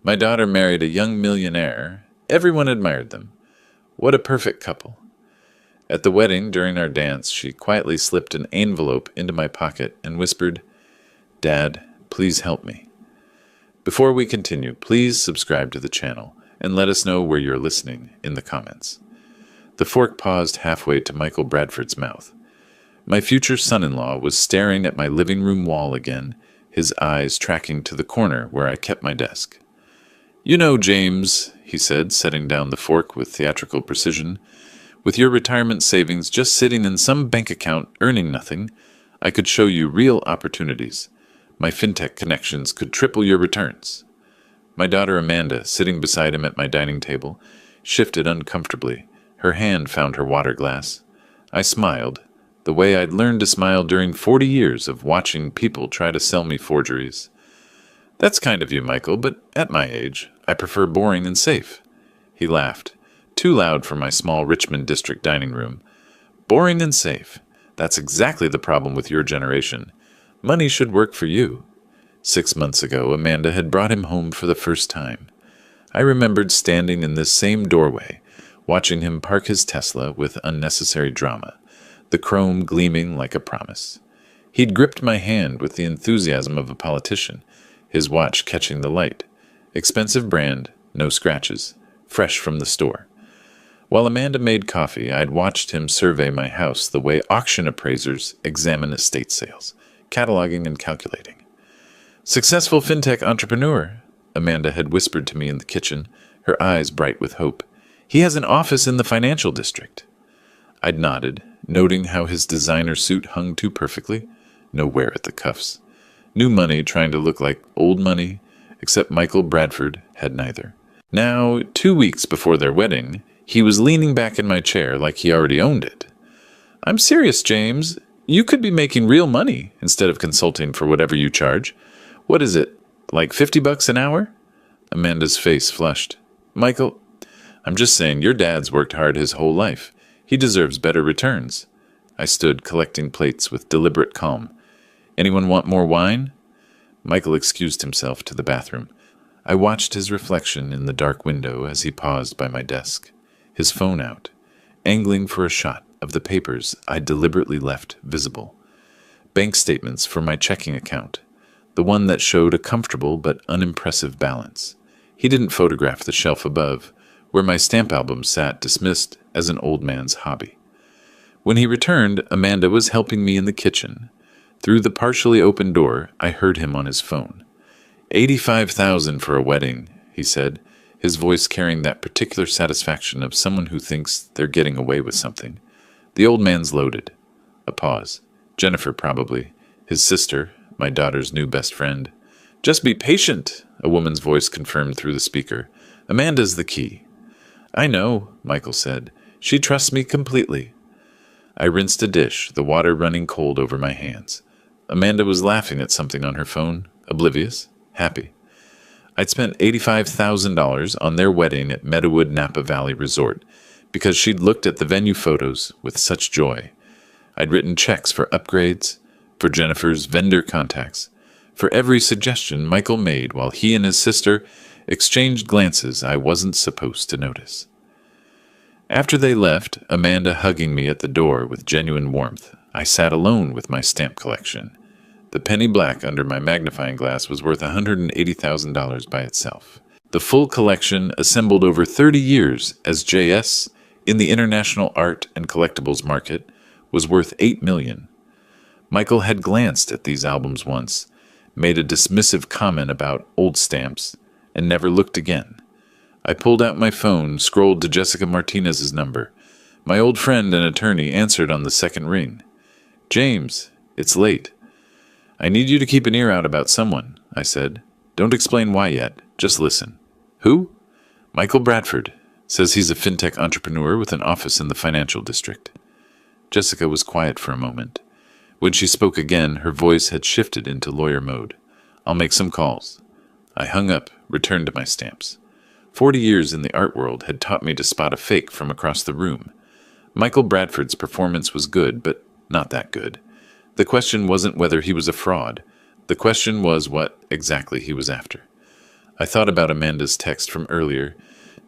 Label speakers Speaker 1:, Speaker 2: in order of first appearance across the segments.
Speaker 1: My daughter married a young millionaire. Everyone admired them. What a perfect couple. At the wedding, during our dance, she quietly slipped an envelope into my pocket and whispered, "Dad, please help me." Before we continue, please subscribe to the channel and let us know where you're listening in the comments. The fork paused halfway to Michael Bradford's mouth. My future son-in-law was staring at my living room wall again, his eyes tracking to the corner where I kept my desk. "You know, James," he said, setting down the fork with theatrical precision, "with your retirement savings just sitting in some bank account earning nothing, I could show you real opportunities. My fintech connections could triple your returns." My daughter Amanda, sitting beside him at my dining table, shifted uncomfortably. Her hand found her water glass. I smiled, the way I'd learned to smile during 40 years of watching people try to sell me forgeries. "That's kind of you, Michael, but at my age, I prefer boring and safe." He laughed, too loud for my small Richmond district dining room. "Boring and safe. That's exactly the problem with your generation. Money should work for you." 6 months ago, Amanda had brought him home for the first time. I remembered standing in this same doorway, watching him park his Tesla with unnecessary drama, the chrome gleaming like a promise. He'd gripped my hand with the enthusiasm of a politician, his watch catching the light. Expensive brand, no scratches, fresh from the store. While Amanda made coffee, I'd watched him survey my house the way auction appraisers examine estate sales, cataloging and calculating. "Successful fintech entrepreneur," Amanda had whispered to me in the kitchen, her eyes bright with hope. "He has an office in the financial district." I'd nodded, noting how his designer suit hung too perfectly, no wear at the cuffs. New money trying to look like old money, except Michael Bradford had neither. Now, 2 weeks before their wedding, he was leaning back in my chair like he already owned it. "I'm serious, James. You could be making real money instead of consulting for whatever you charge. What is it, like $50 an hour?" Amanda's face flushed. "Michael, I'm just saying your dad's worked hard his whole life. He deserves better returns." I stood collecting plates with deliberate calm. "Anyone want more wine?" Michael excused himself to the bathroom. I watched his reflection in the dark window as he paused by my desk, his phone out, angling for a shot of the papers I'd deliberately left visible. Bank statements for my checking account, the one that showed a comfortable but unimpressive balance. He didn't photograph the shelf above, where my stamp album sat dismissed as an old man's hobby. When he returned, Amanda was helping me in the kitchen. Through the partially open door, I heard him on his phone. "85,000 for a wedding," he said, his voice carrying that particular satisfaction of someone who thinks they're getting away with something. The old man's loaded. A pause. Jennifer, probably. His sister, my daughter's new best friend. "Just be patient," a woman's voice confirmed through the speaker. "Amanda's the key." "I know," Michael said. "She trusts me completely." I rinsed a dish, the water running cold over my hands. Amanda was laughing at something on her phone, oblivious, happy. I'd spent $85,000 on their wedding at Meadowood Napa Valley Resort because she'd looked at the venue photos with such joy. I'd written checks for upgrades, for Jennifer's vendor contacts, for every suggestion Michael made while he and his sister exchanged glances I wasn't supposed to notice. After they left, Amanda hugging me at the door with genuine warmth, I sat alone with my stamp collection. The penny black under my magnifying glass was worth $180,000 by itself. The full collection, assembled over 30 years as JS in the international art and collectibles market, was worth $8 million. Michael had glanced at these albums once, made a dismissive comment about old stamps, and never looked again. I pulled out my phone, scrolled to Jessica Martinez's number. My old friend and attorney answered on the second ring. "James, it's late." "I need you to keep an ear out about someone," I said. "Don't explain why yet. Just listen." "Who?" "Michael Bradford. Says he's a fintech entrepreneur with an office in the financial district." Jessica was quiet for a moment. When she spoke again, her voice had shifted into lawyer mode. "I'll make some calls." I hung up, returned to my stamps. 40 years in the art world had taught me to spot a fake from across the room. Michael Bradford's performance was good, but not that good. The question wasn't whether he was a fraud. The question was what exactly he was after. I thought about Amanda's text from earlier.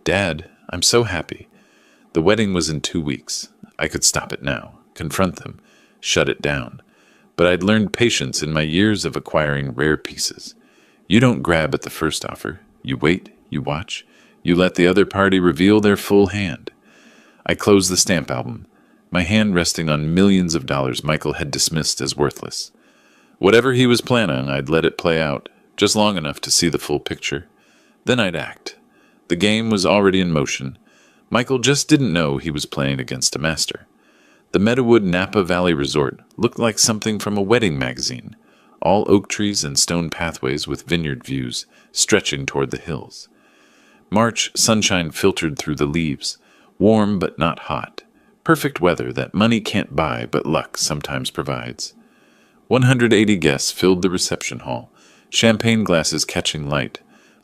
Speaker 1: Dad, I'm so happy. The wedding was in 2 weeks. I could stop it now, confront them, shut it down. But I'd learned patience in my years of acquiring rare pieces. You don't grab at the first offer. You wait, you watch, you let the other party reveal their full hand. I closed the stamp album, my hand resting on millions of dollars Michael had dismissed as worthless. Whatever he was planning, I'd let it play out, just long enough to see the full picture. Then I'd act. The game was already in motion. Michael just didn't know he was playing against a master. The Meadowood Napa Valley Resort looked like something from a wedding magazine, all oak trees and stone pathways with vineyard views stretching toward the hills. March sunshine filtered through the leaves, warm but not hot. Perfect weather that money can't buy but luck sometimes provides. 180 guests filled the reception hall, champagne glasses catching light,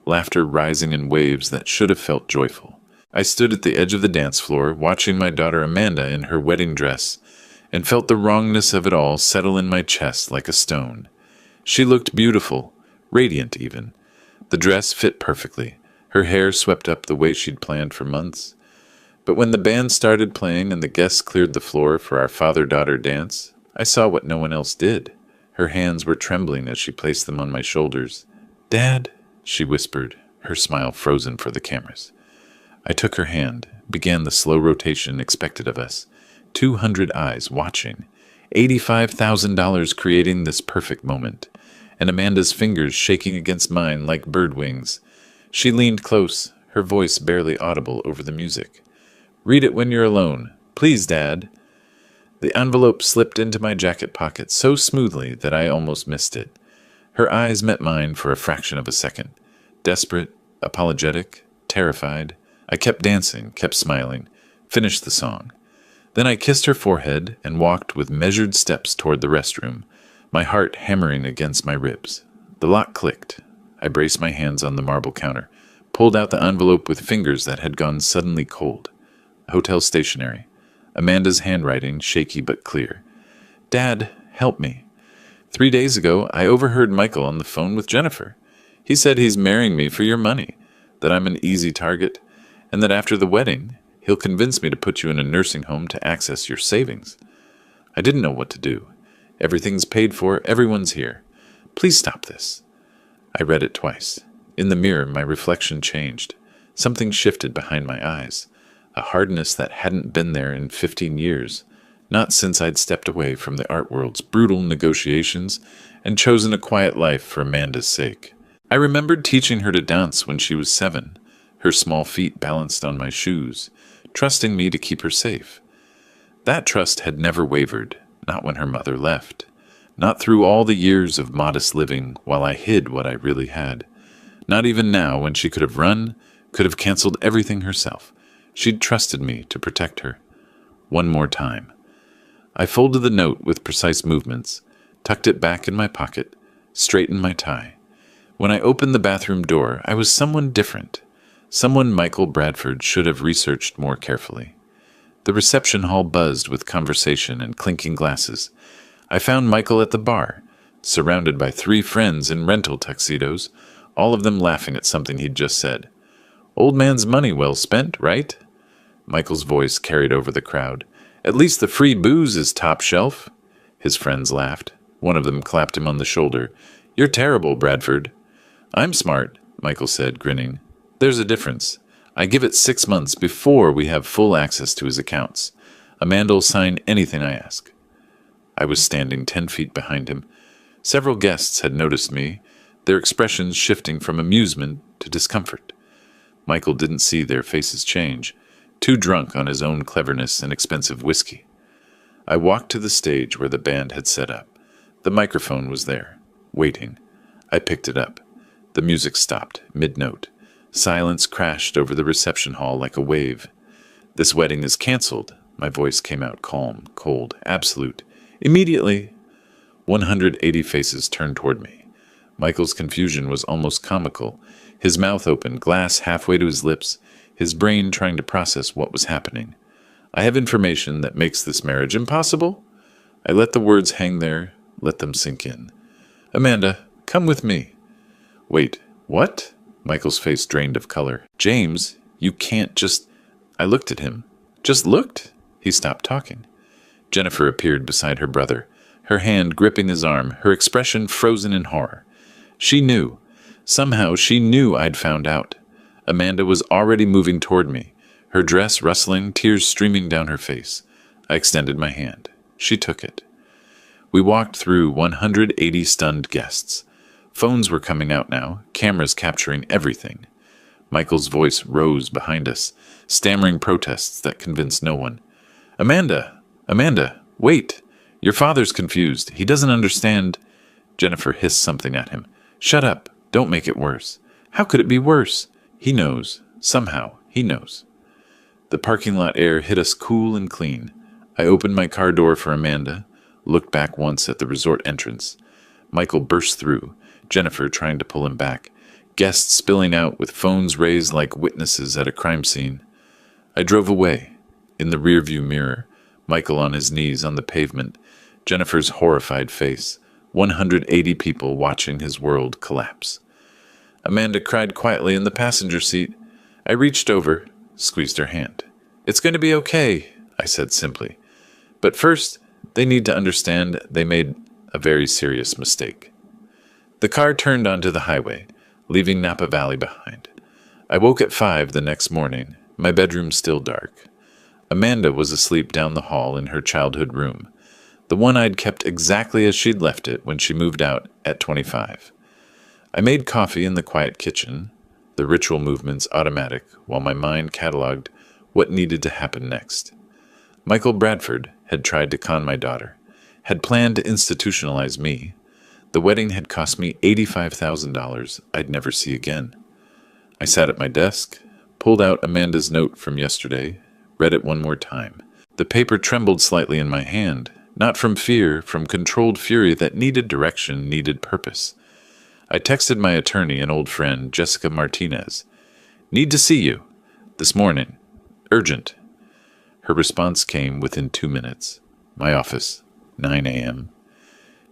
Speaker 1: laughter rising in waves that should have felt joyful. I stood at the edge of the dance floor, watching my daughter Amanda in her wedding dress, and felt the wrongness of it all settle in my chest like a stone. She looked beautiful, radiant even. The dress fit perfectly, her hair swept up the way she'd planned for months. But when the band started playing and the guests cleared the floor for our father-daughter dance, I saw what no one else did. Her hands were trembling as she placed them on my shoulders. "Dad," she whispered, her smile frozen for the cameras. I took her hand, began the slow rotation expected of us. 200 eyes watching, $85,000 creating this perfect moment, and Amanda's fingers shaking against mine like bird wings. She leaned close, her voice barely audible over the music. "Read it when you're alone. Please, Dad." The envelope slipped into my jacket pocket so smoothly that I almost missed it. Her eyes met mine for a fraction of a second. Desperate, apologetic, terrified. I kept dancing, kept smiling, finished the song. Then I kissed her forehead and walked with measured steps toward the restroom, my heart hammering against my ribs. The lock clicked. I braced my hands on the marble counter, pulled out the envelope with fingers that had gone suddenly cold. Hotel stationery. Amanda's handwriting, shaky but clear. "Dad, help me. 3 days ago, I overheard Michael on the phone with Jennifer. He said he's marrying me for your money, that I'm an easy target, and that after the wedding, he'll convince me to put you in a nursing home to access your savings. I didn't know what to do. Everything's paid for, everyone's here. Please stop this." I read it twice. In the mirror, my reflection changed. Something shifted behind my eyes. A hardness that hadn't been there in 15 years, not since I'd stepped away from the art world's brutal negotiations and chosen a quiet life for Amanda's sake. I remembered teaching her to dance when she was 7, her small feet balanced on my shoes, trusting me to keep her safe. That trust had never wavered, not when her mother left, not through all the years of modest living while I hid what I really had, not even now when she could have run, could have canceled everything herself. She'd trusted me to protect her. One more time. I folded the note with precise movements, tucked it back in my pocket, straightened my tie. When I opened the bathroom door, I was someone different, someone Michael Bradford should have researched more carefully. The reception hall buzzed with conversation and clinking glasses. I found Michael at the bar, surrounded by 3 friends in rental tuxedos, all of them laughing at something he'd just said. "Old man's money well spent, right?" Michael's voice carried over the crowd. "At least the free booze is top shelf." His friends laughed. One of them clapped him on the shoulder. "You're terrible, Bradford." "I'm smart," Michael said, grinning. "There's a difference. I give it 6 months before we have full access to his accounts. Amanda'll sign anything I ask." I was standing 10 feet behind him. Several guests had noticed me, their expressions shifting from amusement to discomfort. Michael didn't see their faces change, too drunk on his own cleverness and expensive whiskey. I walked to the stage where the band had set up. The microphone was there, waiting. I picked it up. The music stopped, mid-note. Silence crashed over the reception hall like a wave. "This wedding is canceled." My voice came out calm, cold, absolute. "Immediately." 180 faces turned toward me. Michael's confusion was almost comical. His mouth open, glass halfway to his lips, his brain trying to process what was happening. "I have information that makes this marriage impossible." I let the words hang there, let them sink in. "Amanda, come with me." "Wait, what?" Michael's face drained of color. James, you can't just... I looked at him. Just looked. He stopped talking. Jennifer appeared beside her brother, her hand gripping his arm, her expression frozen in horror. She knew. Somehow she knew I'd found out. Amanda was already moving toward me, her dress rustling, tears streaming down her face. I extended my hand. She took it. We walked through 180 stunned guests. Phones were coming out now, cameras capturing everything. Michael's voice rose behind us, stammering protests that convinced no one. Amanda! Amanda! Wait! Your father's confused. He doesn't understand. Jennifer hissed something at him. Shut up. Don't make it worse. How could it be worse? He knows. Somehow, he knows. The parking lot air hit us cool and clean. I opened my car door for Amanda, looked back once at the resort entrance. Michael burst through, Jennifer trying to pull him back, guests spilling out with phones raised like witnesses at a crime scene. I drove away. In the rearview mirror, Michael on his knees on the pavement, Jennifer's horrified face, 180 people watching his world collapse. Amanda cried quietly in the passenger seat. I reached over, squeezed her hand. It's going to be okay, I said simply. But first, they need to understand they made a very serious mistake. The car turned onto the highway, leaving Napa Valley behind. I woke at 5 the next morning, my bedroom still dark. Amanda was asleep down the hall in her childhood room, the one I'd kept exactly as she'd left it when she moved out at 25. I made coffee in the quiet kitchen, the ritual movements automatic, while my mind cataloged what needed to happen next. Michael Bradford had tried to con my daughter, had planned to institutionalize me. The wedding had cost me $85,000 I'd never see again. I sat at my desk, pulled out Amanda's note from yesterday, read it one more time. The paper trembled slightly in my hand, not from fear, from controlled fury that needed direction, needed purpose. I texted my attorney and old friend, Jessica Martinez. Need to see you. This morning. Urgent. Her response came within 2 minutes. My office, 9 a.m.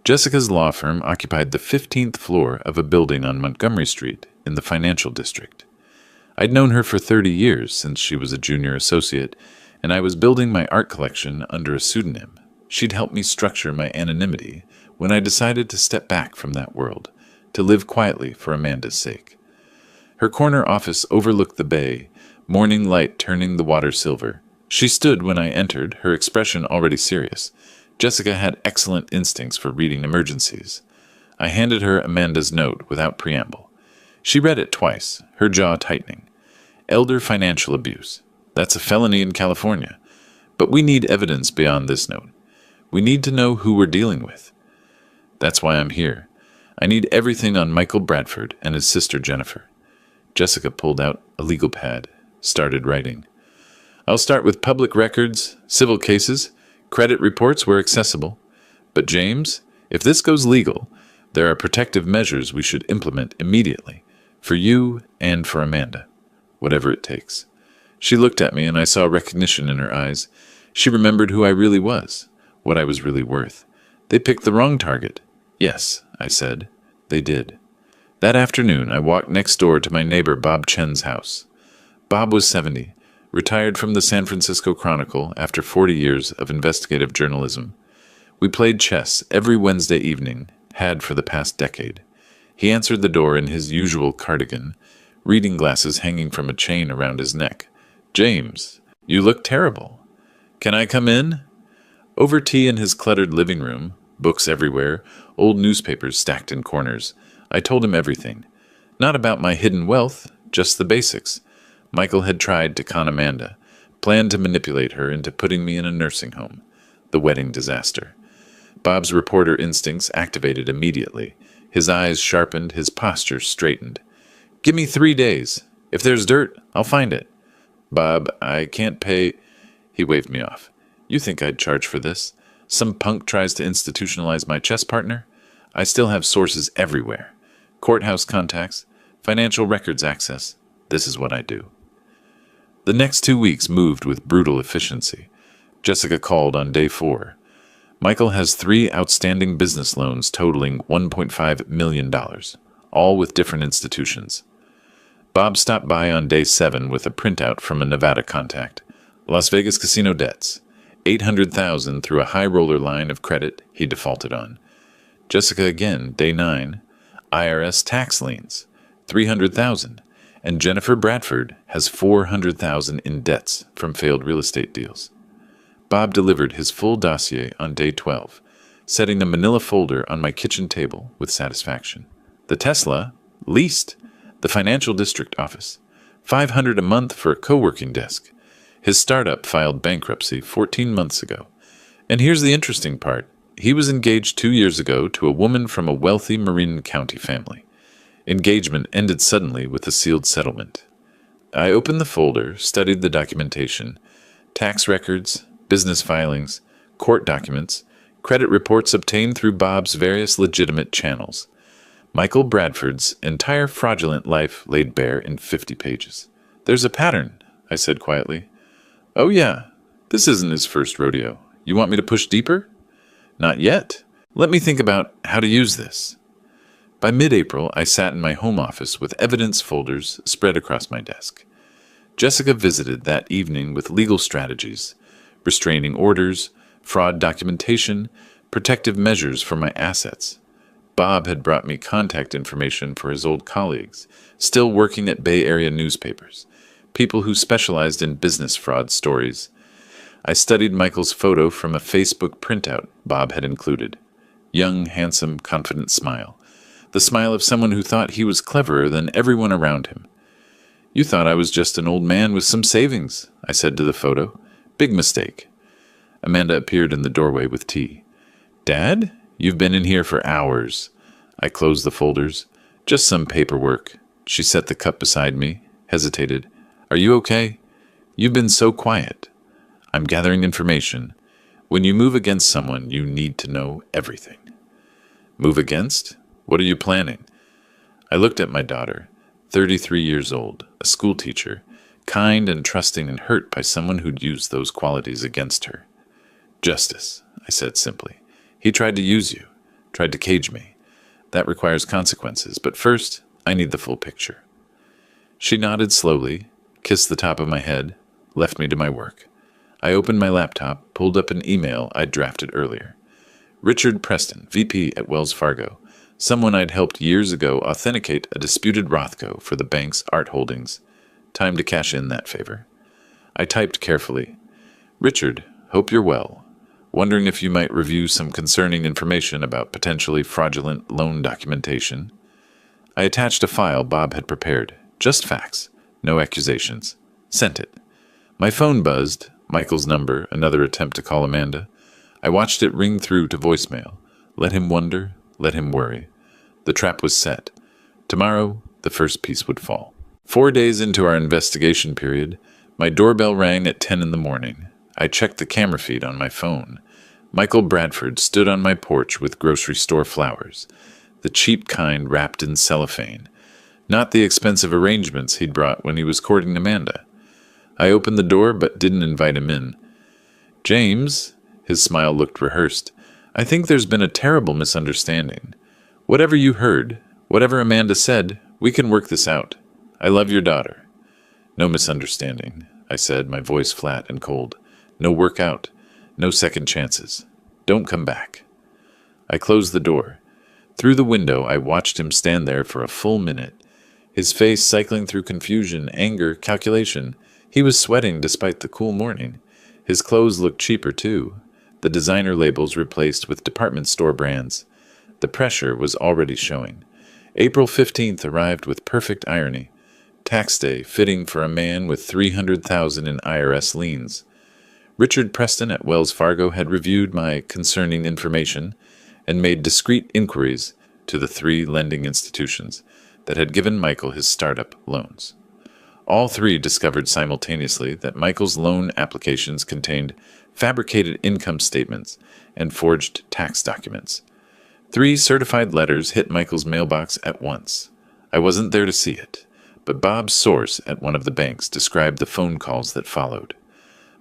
Speaker 1: Jessica's law firm occupied the 15th floor of a building on Montgomery Street in the financial district. I'd known her for 30 years since she was a junior associate, and I was building my art collection under a pseudonym. She'd helped me structure my anonymity when I decided to step back from that world, to live quietly for Amanda's sake. Her corner office overlooked the bay, morning light turning the water silver. She stood when I entered, her expression already serious. Jessica had excellent instincts for reading emergencies. I handed her Amanda's note without preamble. She read it twice, her jaw tightening. Elder financial abuse. That's a felony in California. But we need evidence beyond this note. We need to know who we're dealing with. That's why I'm here. I need everything on Michael Bradford and his sister Jennifer. Jessica pulled out a legal pad, started writing. I'll start with public records, civil cases, credit reports where accessible. But James, if this goes legal, there are protective measures we should implement immediately, for you and for Amanda, whatever it takes. She looked at me and I saw recognition in her eyes. She remembered who I really was, what I was really worth. They picked the wrong target. Yes, I said. They did. That afternoon, I walked next door to my neighbor Bob Chen's house. Bob was 70, retired from the San Francisco Chronicle after 40 years of investigative journalism. We played chess every Wednesday evening, had for the past decade. He answered the door in his usual cardigan, reading glasses hanging from a chain around his neck. James, you look terrible. Can I come in? Over tea in his cluttered living room, books everywhere, old newspapers stacked in corners, I told him everything. Not about my hidden wealth, just the basics. Michael had tried to con Amanda, planned to manipulate her into putting me in a nursing home. The wedding disaster. Bob's reporter instincts activated immediately. His eyes sharpened, his posture straightened. Give me 3 days. If there's dirt, I'll find it. Bob, I can't pay... He waved me off. You think I'd charge for this? Some punk tries to institutionalize my chess partner? I still have sources everywhere. Courthouse contacts, financial records access. This is what I do. The next 2 weeks moved with brutal efficiency. Jessica called on day 4. Michael has 3 outstanding business loans totaling $1.5 million, all with different institutions. Bob stopped by on day 7 with a printout from a Nevada contact. Las Vegas casino debts. $800,000 through a high roller line of credit he defaulted on. Jessica again, day 9. IRS tax liens. $300,000. And Jennifer Bradford has $400,000 in debts from failed real estate deals. Bob delivered his full dossier on day 12, setting the manila folder on my kitchen table with satisfaction. The Tesla, leased. The financial district office, $500 a month for a co-working desk. His startup filed bankruptcy 14 months ago. And here's the interesting part. He was engaged 2 years ago to a woman from a wealthy Marin County family. Engagement ended suddenly with a sealed settlement. I opened the folder, studied the documentation, tax records, business filings, court documents, credit reports obtained through Bob's various legitimate channels. Michael Bradford's entire fraudulent life laid bare in 50 pages. There's a pattern, I said quietly. Oh yeah, this isn't his first rodeo. You want me to push deeper? Not yet. Let me think about how to use this. By mid-April, I sat in my home office with evidence folders spread across my desk. Jessica visited that evening with legal strategies, restraining orders, fraud documentation, protective measures for my assets. Bob had brought me contact information for his old colleagues, still working at Bay Area newspapers, people who specialized in business fraud stories. I studied Michael's photo from a Facebook printout Bob had included. Young, handsome, confident smile. The smile of someone who thought he was cleverer than everyone around him. You thought I was just an old man with some savings, I said to the photo. Big mistake. Amanda appeared in the doorway with tea. Dad? You've been in here for hours. I closed the folders. Just some paperwork. She set the cup beside me, hesitated. Are you okay? You've been so quiet. I'm gathering information. When you move against someone, you need to know everything. Move against? What are you planning? I looked at my daughter, 33 years old, a school teacher, kind and trusting and hurt by someone who'd used those qualities against her. Justice, I said simply. He tried to use you, tried to cage me. That requires consequences, but first, I need the full picture. She nodded slowly, kissed the top of my head, left me to my work. I opened my laptop, pulled up an email I'd drafted earlier. Richard Preston, VP at Wells Fargo, someone I'd helped years ago authenticate a disputed Rothko for the bank's art holdings. Time to cash in that favor. I typed carefully. Richard, hope you're well. Wondering if you might review some concerning information about potentially fraudulent loan documentation. I attached a file Bob had prepared. Just facts. No accusations. Sent it. My phone buzzed. Michael's number, another attempt to call Amanda. I watched it ring through to voicemail. Let him wonder, let him worry. The trap was set. Tomorrow, the first piece would fall. 4 days into our investigation period, my doorbell rang at 10 in the morning. I checked the camera feed on my phone. Michael Bradford stood on my porch with grocery store flowers, the cheap kind wrapped in cellophane, not the expensive arrangements he'd brought when he was courting Amanda. I opened the door but didn't invite him in. James, his smile looked rehearsed, I think there's been a terrible misunderstanding. Whatever you heard, whatever Amanda said, we can work this out. I love your daughter. No misunderstanding, I said, my voice flat and cold. No workout. No second chances. Don't come back. I closed the door. Through the window, I watched him stand there for a full minute, his face cycling through confusion, anger, calculation. He was sweating despite the cool morning. His clothes looked cheaper, too, the designer labels replaced with department store brands. The pressure was already showing. April 15th arrived with perfect irony. Tax day fitting for a man with $300,000 in IRS liens. Richard Preston at Wells Fargo had reviewed my concerning information and made discreet inquiries to the 3 lending institutions that had given Michael his startup loans. All 3 discovered simultaneously that Michael's loan applications contained fabricated income statements and forged tax documents. 3 certified letters hit Michael's mailbox at once. I wasn't there to see it, but Bob's source at one of the banks described the phone calls that followed.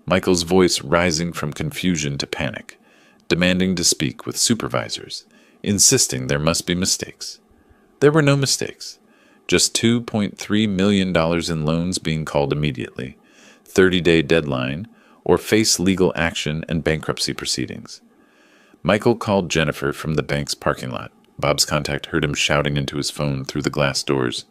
Speaker 1: Michael's voice rising from confusion to panic, demanding to speak with supervisors, insisting there must be mistakes. There were no mistakes. Just $2.3 million in loans being called immediately, 30-day deadline, or face legal action and bankruptcy proceedings. Michael called Jennifer from the bank's parking lot. Bob's contact heard him shouting into his phone through the glass doors.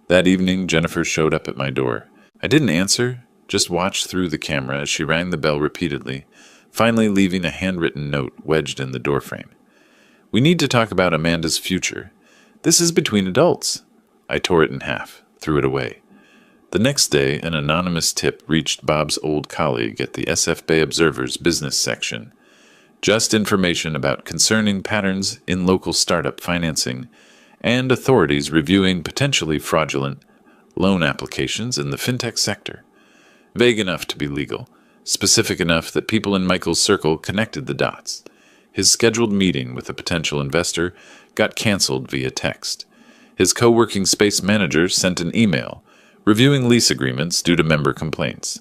Speaker 1: That evening, Jennifer showed up at my door. I didn't answer, just watched through the camera as she rang the bell repeatedly, finally leaving a handwritten note wedged in the doorframe. "We need to talk about Amanda's future. This is between adults." I tore it in half, threw it away. The next day, an anonymous tip reached Bob's old colleague at the SF Bay Observer's business section. Just information about concerning patterns in local startup financing and authorities reviewing potentially fraudulent loan applications in the fintech sector. Vague enough to be legal, specific enough that people in Michael's circle connected the dots. His scheduled meeting with a potential investor got canceled via text. His co-working space manager sent an email reviewing lease agreements due to member complaints.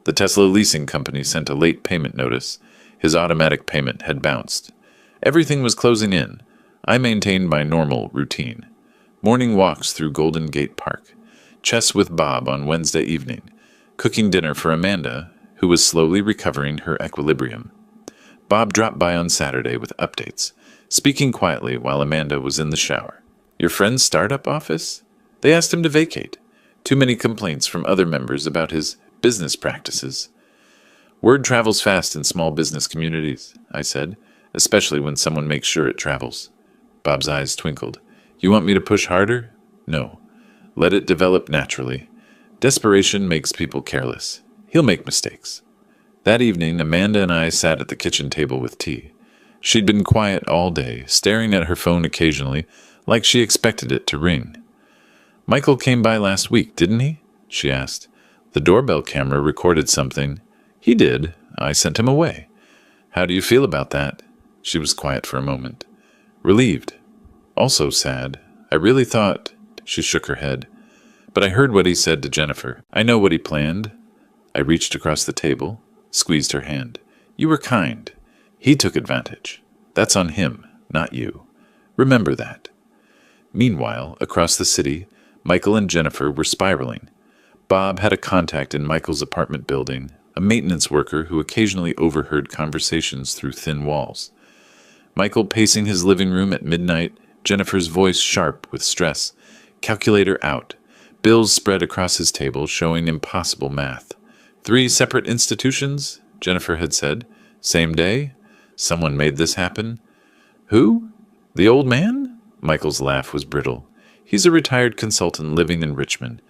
Speaker 1: The Tesla leasing company sent a late payment notice. His automatic payment had bounced. Everything was closing in. I maintained my normal routine. Morning walks through Golden Gate Park. Chess with Bob on Wednesday evening. Cooking dinner for Amanda, who was slowly recovering her equilibrium. Bob dropped by on Saturday with updates, speaking quietly while Amanda was in the shower. "Your friend's startup office? They asked him to vacate. Too many complaints from other members about his business practices." "Word travels fast in small business communities," I said, "especially when someone makes sure it travels." Bob's eyes twinkled. "You want me to push harder?" "No. Let it develop naturally. Desperation makes people careless. He'll make mistakes." That evening, Amanda and I sat at the kitchen table with tea. She'd been quiet all day, staring at her phone occasionally, like she expected it to ring. "Michael came by last week, didn't he?" she asked. "The doorbell camera recorded something." "He did. I sent him away." "How do you feel about that?" She was quiet for a moment. "Relieved. Also sad. I really thought—" She shook her head. "But I heard what he said to Jennifer. I know what he planned." I reached across the table, squeezed her hand. "You were kind. He took advantage. That's on him, not you. Remember that." Meanwhile, across the city, Michael and Jennifer were spiraling. Bob had a contact in Michael's apartment building, a maintenance worker who occasionally overheard conversations through thin walls. Michael pacing his living room at midnight, Jennifer's voice sharp with stress, calculator out, bills spread across his table showing impossible math. 3 separate institutions, Jennifer had said. Same day? Someone made this happen? Who? The old man? Michael's laugh was brittle. He's a retired consultant living in Richmond.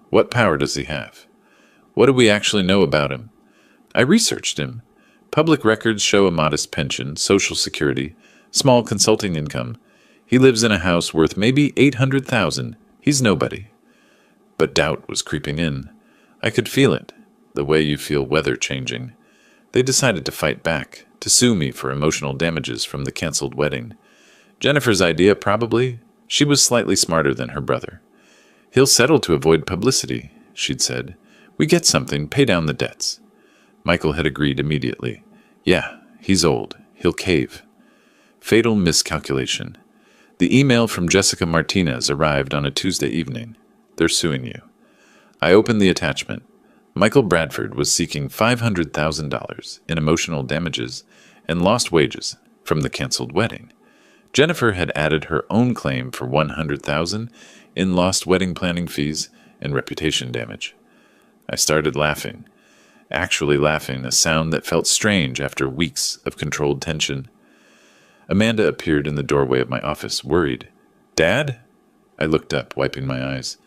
Speaker 1: What power does he have? What do we actually know about him? I researched him. Public records show a modest pension, Social Security, small consulting income. He lives in a house worth maybe $800,000. He's nobody. But doubt was creeping in. I could feel it, the way you feel weather changing. They decided to fight back, to sue me for emotional damages from the canceled wedding. Jennifer's idea, probably. She was slightly smarter than her brother. He'll settle to avoid publicity, she'd said. We get something, pay down the debts. Michael had agreed immediately. Yeah, he's old. He'll cave. Fatal miscalculation. The email from Jessica Martinez arrived on a Tuesday evening. They're suing you. I opened the attachment. Michael Bradford was seeking $500,000 in emotional damages and lost wages from the canceled wedding. Jennifer had added her own claim for $100,000 in lost wedding planning fees and reputation damage. I started laughing, actually laughing, a sound that felt strange after weeks of controlled tension. Amanda appeared in the doorway of my office, worried. Dad? I looked up, wiping my eyes.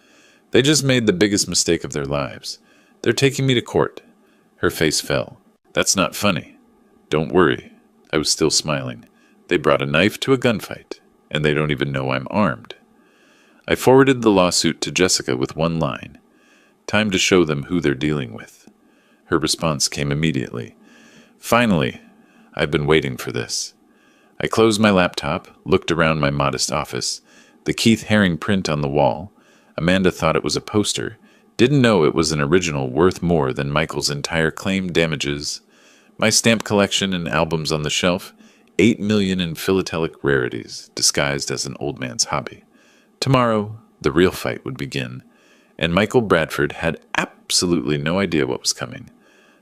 Speaker 1: They just made the biggest mistake of their lives. They're taking me to court. Her face fell. That's not funny. Don't worry. I was still smiling. They brought a knife to a gunfight, and they don't even know I'm armed. I forwarded the lawsuit to Jessica with one line. Time to show them who they're dealing with. Her response came immediately. Finally, I've been waiting for this. I closed my laptop, looked around my modest office, the Keith Haring print on the wall. Amanda thought it was a poster, didn't know it was an original worth more than Michael's entire claim damages. My stamp collection and albums on the shelf, 8 million in philatelic rarities, disguised as an old man's hobby. Tomorrow, The real fight would begin, and Michael Bradford had absolutely no idea what was coming.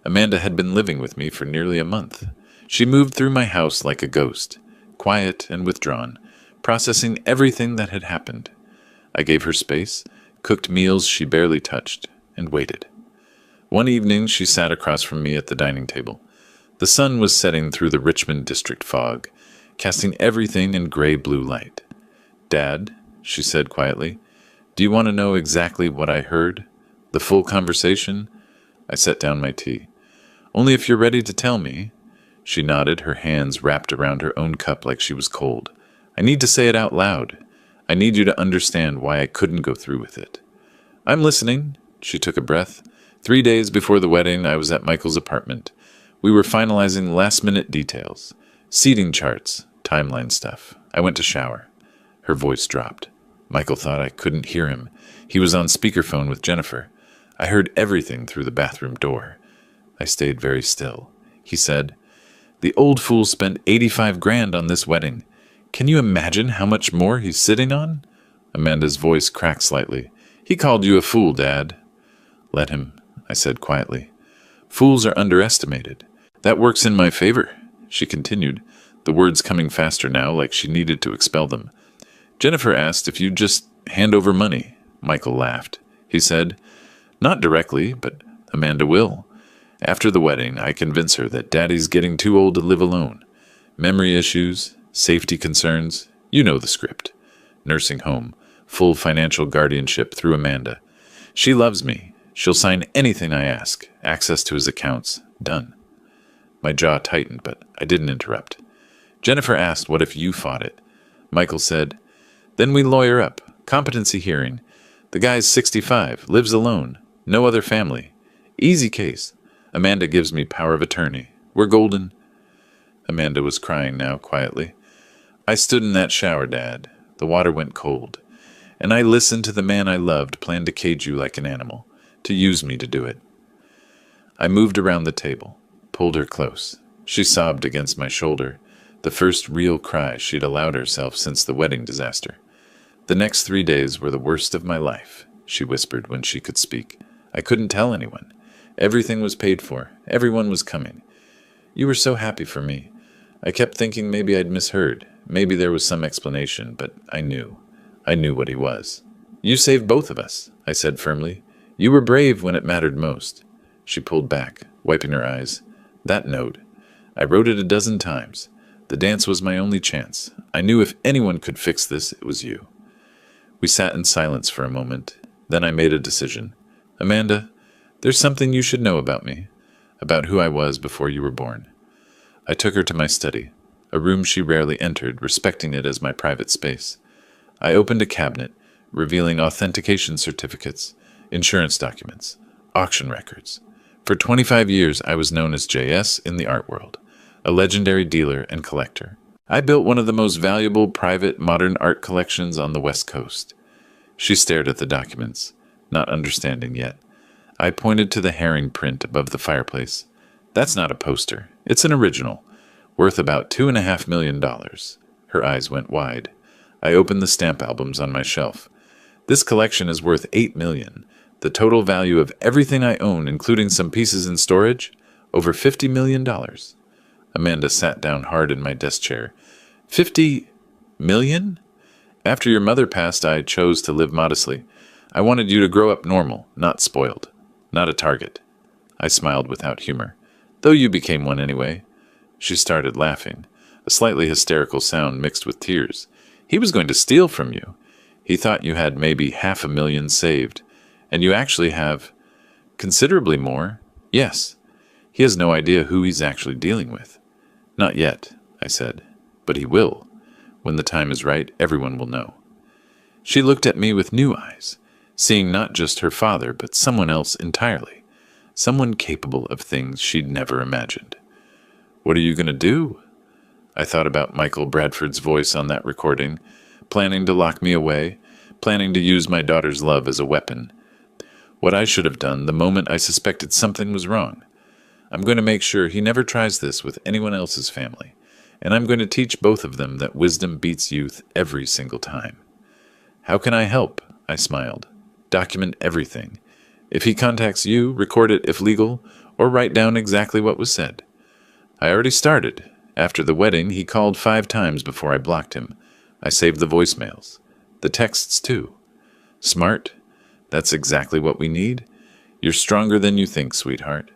Speaker 1: Amanda had been living with me for nearly a month. She moved through my house like a ghost, quiet and withdrawn, processing everything that had happened. I gave her space, cooked meals she barely touched, and waited. One evening she sat across from me at the dining table. The sun was setting through the Richmond district fog, casting everything in gray-blue light. "Dad," she said quietly, "do you want to know exactly what I heard? The full conversation?" I set down my tea. "Only if you're ready to tell me." She nodded, her hands wrapped around her own cup like she was cold. "I need to say it out loud. I need you to understand why I couldn't go through with it." "I'm listening." She took a breath. 3 days before the wedding, I was at Michael's apartment. We were finalizing last-minute details. Seating charts, timeline stuff. I went to shower. Her voice dropped. Michael thought I couldn't hear him. He was on speakerphone with Jennifer. I heard everything through the bathroom door. I stayed very still. He said, "The old fool spent 85 grand on this wedding. Can you imagine how much more he's sitting on?" Amanda's voice cracked slightly. "He called you a fool, Dad." "Let him," I said quietly. "Fools are underestimated. That works in my favor," she continued, the words coming faster now like she needed to expel them. "Jennifer asked if you'd just hand over money." Michael laughed. He said, "Not directly, but Amanda will. After the wedding, I convince her that Daddy's getting too old to live alone. Memory issues, safety concerns, you know the script. Nursing home, full financial guardianship through Amanda. She loves me. She'll sign anything I ask. Access to his accounts. Done." My jaw tightened, but I didn't interrupt. Jennifer asked what if you fought it. Michael said, "Then we lawyer up. Competency hearing. The guy's 65, lives alone, no other family. Easy case. Amanda gives me power of attorney. We're golden." Amanda was crying now, quietly. "I stood in that shower, Dad. The water went cold. And I listened to the man I loved plan to cage you like an animal, to use me to do it." I moved around the table, pulled her close. She sobbed against my shoulder, the first real cry she'd allowed herself since the wedding disaster. "The next 3 days were the worst of my life," she whispered when she could speak. "I couldn't tell anyone. Everything was paid for. Everyone was coming. You were so happy for me. I kept thinking maybe I'd misheard. Maybe there was some explanation, but I knew. I knew what he was." "You saved both of us," I said firmly. "You were brave when it mattered most." She pulled back, wiping her eyes. "That note. I wrote it a dozen times. The dance was my only chance. I knew if anyone could fix this, it was you." We sat in silence for a moment. Then I made a decision. "Amanda, there's something you should know about me, about who I was before you were born." I took her to my study, a room she rarely entered, respecting it as my private space. I opened a cabinet, revealing authentication certificates, insurance documents, auction records. For 25 years, I was known as JS in the art world, a legendary dealer and collector. I built one of the most valuable private modern art collections on the West Coast. She stared at the documents, not understanding yet. I pointed to the herring print above the fireplace. "That's not a poster. It's an original, worth about $2.5 million. Her eyes went wide. I opened the stamp albums on my shelf. "This collection is worth $8 million. The total value of everything I own, including some pieces in storage, over $50 million. Amanda sat down hard in my desk chair. $50 million? After your mother passed, I chose to live modestly. I wanted you to grow up normal, not spoiled, not a target." I smiled without humor. "Though you became one anyway." She started laughing, a slightly hysterical sound mixed with tears. "He was going to steal from you. He thought you had maybe $500,000 saved, and you actually have considerably more. Yes. He has no idea who he's actually dealing with." "Not yet," I said, "but he will. When the time is right, everyone will know." She looked at me with new eyes, seeing not just her father, but someone else entirely, someone capable of things she'd never imagined. "What are you going to do?" I thought about Michael Bradford's voice on that recording, planning to lock me away, planning to use my daughter's love as a weapon. What I should have done the moment I suspected something was wrong. I'm going to make sure he never tries this with anyone else's family, and I'm going to teach both of them that wisdom beats youth every single time. "How can I help?" I smiled. Document everything. If he contacts you, record it if legal, or write down exactly what was said. I already started. After the wedding, he called 5 times before I blocked him. I saved the voicemails. The texts, too. Smart? That's exactly what we need. You're stronger than you think, sweetheart.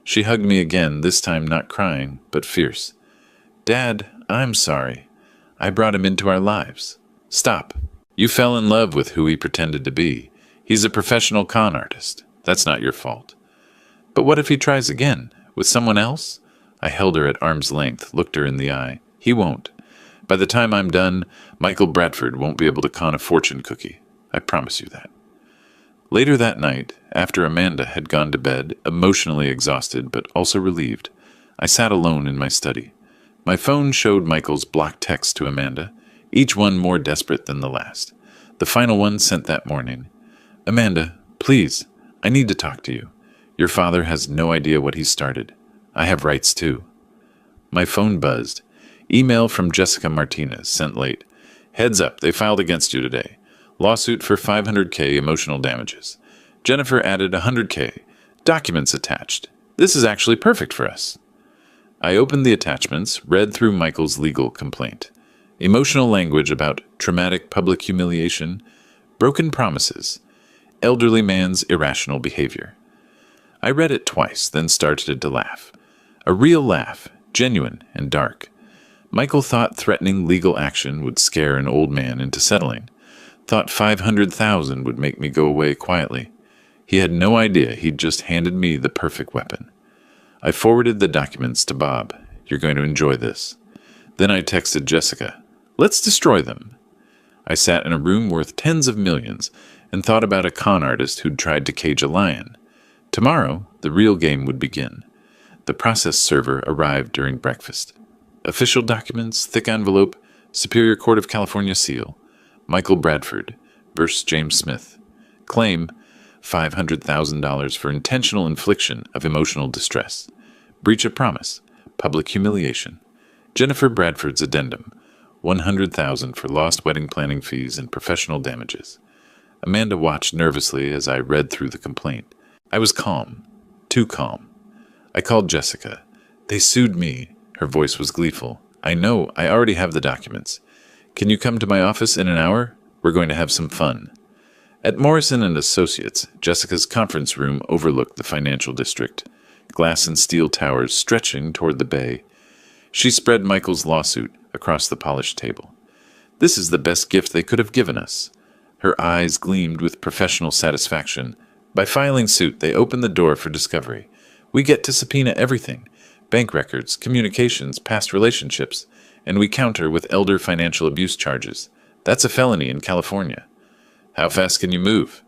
Speaker 1: She hugged me again, this time not crying, but fierce. Dad, I'm sorry. I brought him into our lives. Stop. You fell in love with who he pretended to be. He's a professional con artist. That's not your fault. But what if he tries again? With someone else? I held her at arm's length, looked her in the eye. He won't. By the time I'm done, Michael Bradford won't be able to con a fortune cookie. I promise you that. Later that night, after Amanda had gone to bed, emotionally exhausted but also relieved, I sat alone in my study. My phone showed Michael's blocked texts to Amanda, each one more desperate than the last. The final one sent that morning. Amanda, please, I need to talk to you. Your father has no idea what he's started. I have rights too. My phone buzzed. Email from Jessica Martinez, sent late. Heads up, they filed against you today. Lawsuit for $500K emotional damages. Jennifer added $100K. Documents attached. This is actually perfect for us. I opened the attachments, read through Michael's legal complaint. Emotional language about traumatic public humiliation, broken promises, elderly man's irrational behavior. I read it twice, then started to laugh. A real laugh, genuine and dark. Michael thought threatening legal action would scare an old man into settling. Thought $500,000 would make me go away quietly. He had no idea he'd just handed me the perfect weapon. I forwarded the documents to Bob. You're going to enjoy this. Then I texted Jessica. Let's destroy them. I sat in a room worth tens of millions and thought about a con artist who'd tried to cage a lion. Tomorrow, the real game would begin. The process server arrived during breakfast. Official documents, thick envelope, Superior Court of California seal. Michael Bradford versus James Smith. Claim $500,000 for intentional infliction of emotional distress. Breach of promise. Public humiliation. Jennifer Bradford's addendum. $100,000 for lost wedding planning fees and professional damages. Amanda watched nervously as I read through the complaint. I was calm. Too calm. I called Jessica. They sued me. Her voice was gleeful. I know. I already have the documents. Can you come to my office in an hour? We're going to have some fun. At Morrison & Associates, Jessica's conference room overlooked the financial district, glass and steel towers stretching toward the bay. She spread Michael's lawsuit across the polished table. This is the best gift they could have given us. Her eyes gleamed with professional satisfaction. By filing suit, they opened the door for discovery. We get to subpoena everything. Bank records, communications, past relationships, and we counter with elder financial abuse charges. That's a felony in California. How fast can you move?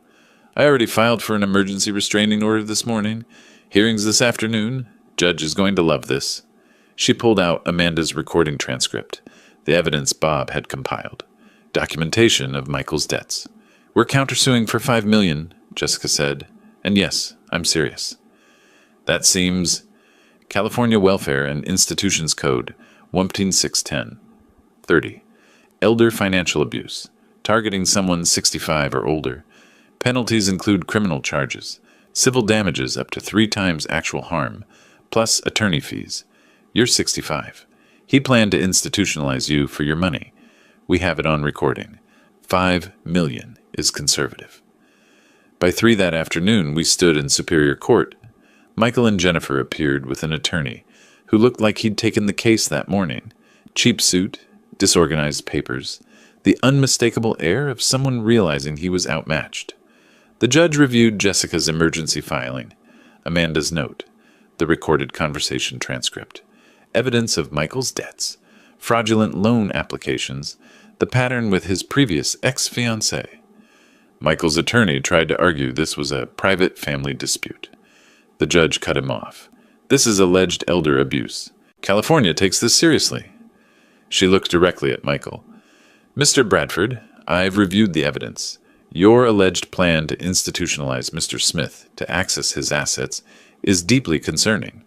Speaker 1: I already filed for an emergency restraining order this morning. Hearings this afternoon. Judge is going to love this. She pulled out Amanda's recording transcript, the evidence Bob had compiled. Documentation of Michael's debts. We're countersuing for $5 million, Jessica said. And yes, I'm serious. That seems California Welfare and Institutions Code 14610. 30. Elder financial abuse. Targeting someone 65 or older. Penalties include criminal charges, civil damages up to 3 times actual harm, plus attorney fees. You're 65. He planned to institutionalize you for your money. We have it on recording. $5 million is conservative. By 3 that afternoon, we stood in Superior Court. Michael and Jennifer appeared with an attorney who looked like he'd taken the case that morning. Cheap suit, disorganized papers, the unmistakable air of someone realizing he was outmatched. The judge reviewed Jessica's emergency filing, Amanda's note, the recorded conversation transcript, evidence of Michael's debts, fraudulent loan applications, the pattern with his previous ex-fiancée. Michael's attorney tried to argue this was a private family dispute. The judge cut him off. This is alleged elder abuse. California takes this seriously. She looked directly at Michael. Mr. Bradford, I've reviewed the evidence. Your alleged plan to institutionalize Mr. Smith to access his assets is deeply concerning.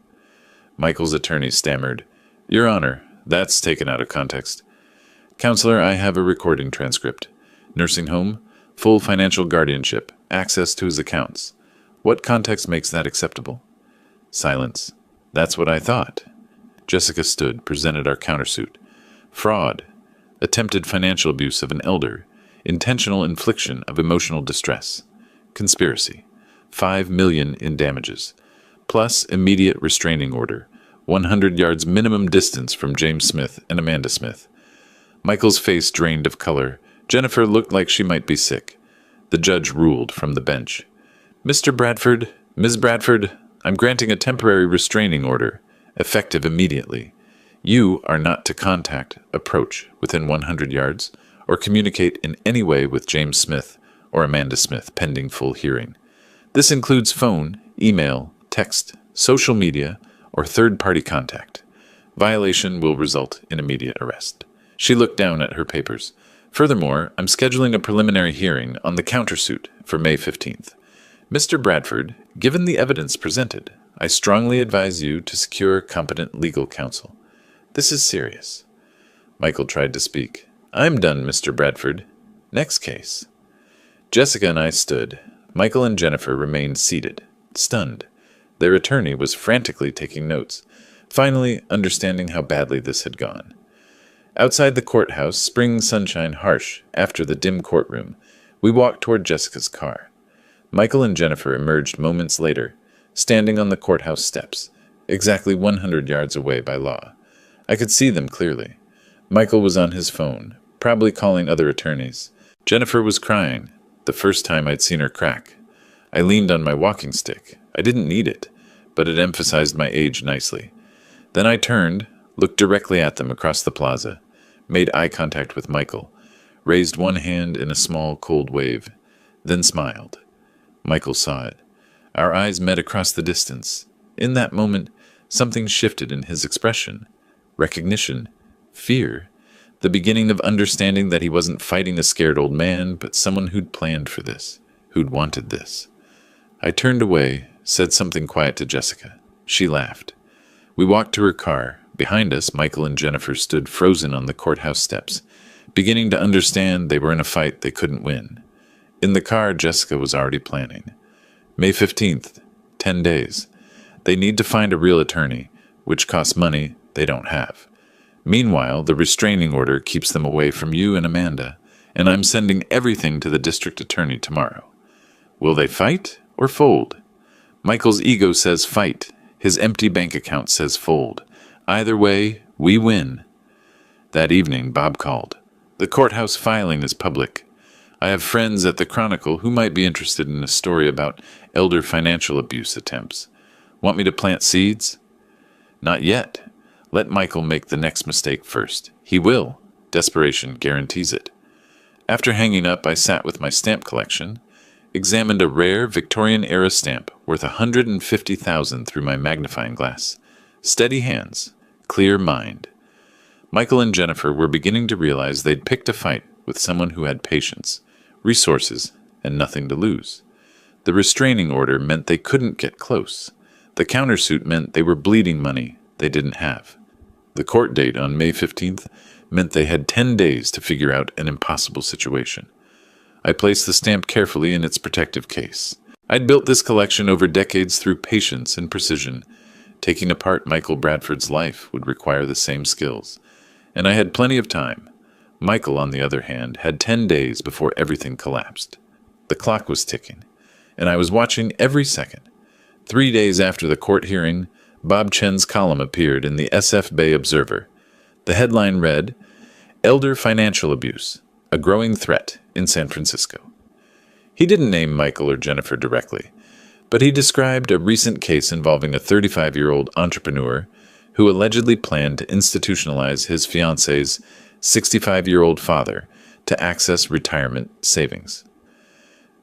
Speaker 1: Michael's attorney stammered, Your Honor, that's taken out of context. Counselor, I have a recording transcript. Nursing home, full financial guardianship, access to his accounts. What context makes that acceptable? Silence. That's what I thought. Jessica stood, presented our countersuit. Fraud. Attempted financial abuse of an elder. Intentional infliction of emotional distress. Conspiracy. $5 million in damages. Plus immediate restraining order. 100 yards minimum distance from James Smith and Amanda Smith. Michael's face drained of color. Jennifer looked like she might be sick. The judge ruled from the bench. Mr. Bradford, Ms. Bradford, I'm granting a temporary restraining order, effective immediately. You are not to contact, approach within 100 yards, or communicate in any way with James Smith or Amanda Smith pending full hearing. This includes phone, email, text, social media, or third-party contact. Violation will result in immediate arrest. She looked down at her papers. Furthermore, I'm scheduling a preliminary hearing on the countersuit for May 15th. Mr. Bradford, given the evidence presented, I strongly advise you to secure competent legal counsel. This is serious. Michael tried to speak. I'm done, Mr. Bradford. Next case. Jessica and I stood. Michael and Jennifer remained seated, stunned. Their attorney was frantically taking notes, finally understanding how badly this had gone. Outside the courthouse, spring sunshine harsh after the dim courtroom, we walked toward Jessica's car. Michael and Jennifer emerged moments later, standing on the courthouse steps, exactly 100 yards away by law. I could see them clearly. Michael was on his phone, probably calling other attorneys. Jennifer was crying, the first time I'd seen her crack. I leaned on my walking stick. I didn't need it, but it emphasized my age nicely. Then I turned, looked directly at them across the plaza, made eye contact with Michael, raised one hand in a small, cold wave, then smiled. Michael saw it. Our eyes met across the distance. In that moment, something shifted in his expression. Recognition. Fear. The beginning of understanding that he wasn't fighting a scared old man, but someone who'd planned for this, who'd wanted this. I turned away, said something quiet to Jessica. She laughed. We walked to her car. Behind us, Michael and Jennifer stood frozen on the courthouse steps, beginning to understand they were in a fight they couldn't win. In the car, Jessica was already planning. May 15th, 10 days. They need to find a real attorney, which costs money they don't have. Meanwhile, the restraining order keeps them away from you and Amanda, and I'm sending everything to the district attorney tomorrow. Will they fight or fold? Michael's ego says fight. His empty bank account says fold. Either way, we win. That evening, Bob called. The courthouse filing is public. I have friends at the Chronicle who might be interested in a story about elder financial abuse attempts. Want me to plant seeds? Not yet. Let Michael make the next mistake first. He will. Desperation guarantees it. After hanging up, I sat with my stamp collection, examined a rare Victorian-era stamp worth $150,000 through my magnifying glass. Steady hands, clear mind. Michael and Jennifer were beginning to realize they'd picked a fight with someone who had patience, resources, and nothing to lose. The restraining order meant they couldn't get close. The countersuit meant they were bleeding money they didn't have. The court date on May 15th meant they had 10 days to figure out an impossible situation. I placed the stamp carefully in its protective case. I'd built this collection over decades through patience and precision. Taking apart Michael Bradford's life would require the same skills. And I had plenty of time. Michael, on the other hand, had 10 days before everything collapsed. The clock was ticking, and I was watching every second. 3 days after the court hearing, Bob Chen's column appeared in the SF Bay Observer. The headline read, "Elder Financial Abuse, a Growing Threat in San Francisco." He didn't name Michael or Jennifer directly, but he described a recent case involving a 35-year-old entrepreneur who allegedly planned to institutionalize his fiance's 65-year-old father to access retirement savings.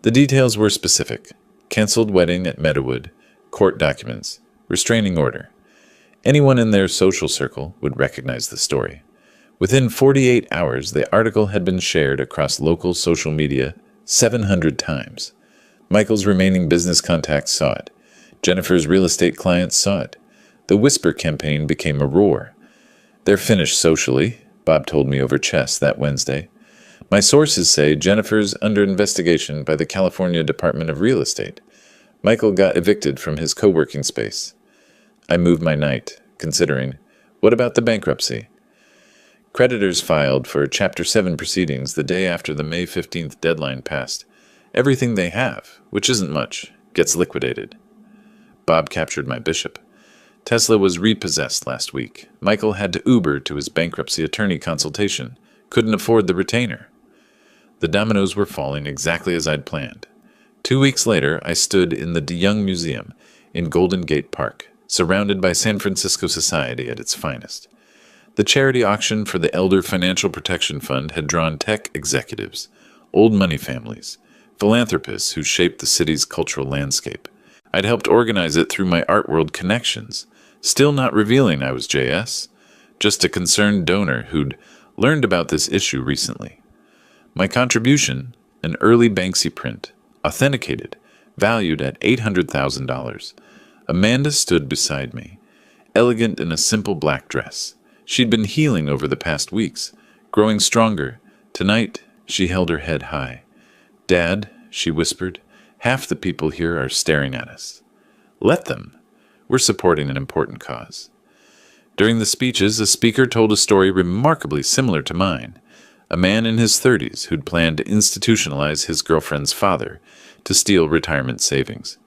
Speaker 1: The details were specific: canceled wedding at Meadowood, court documents, restraining order. Anyone in their social circle would recognize the story. Within 48 hours, the article had been shared across local social media 700 times. Michael's remaining business contacts saw it. Jennifer's real estate clients saw it. The Whisper campaign became a roar. They're finished socially, Bob told me over chess that Wednesday. My sources say Jennifer's under investigation by the California Department of Real Estate. Michael got evicted from his co-working space. I moved my night, considering, what about the bankruptcy? Creditors filed for Chapter 7 proceedings the day after the May 15th deadline passed. Everything they have, which isn't much, gets liquidated. Bob captured my bishop. Tesla was repossessed last week. Michael had to Uber to his bankruptcy attorney consultation. Couldn't afford the retainer. The dominoes were falling exactly as I'd planned. 2 weeks later, I stood in the DeYoung Museum in Golden Gate Park, surrounded by San Francisco society at its finest. The charity auction for the Elder Financial Protection Fund had drawn tech executives, old money families, philanthropists who shaped the city's cultural landscape. I'd helped organize it through my art world connections, still not revealing I was JS, just a concerned donor who'd learned about this issue recently. My contribution, an early Banksy print, authenticated, valued at $800,000. Amanda stood beside me, elegant in a simple black dress. She'd been healing over the past weeks, growing stronger. Tonight, she held her head high. "Dad," she whispered, "half the people here are staring at us." Let them. We're supporting an important cause. During the speeches, a speaker told a story remarkably similar to mine. A man in his 30s who'd planned to institutionalize his girlfriend's father to steal retirement savings.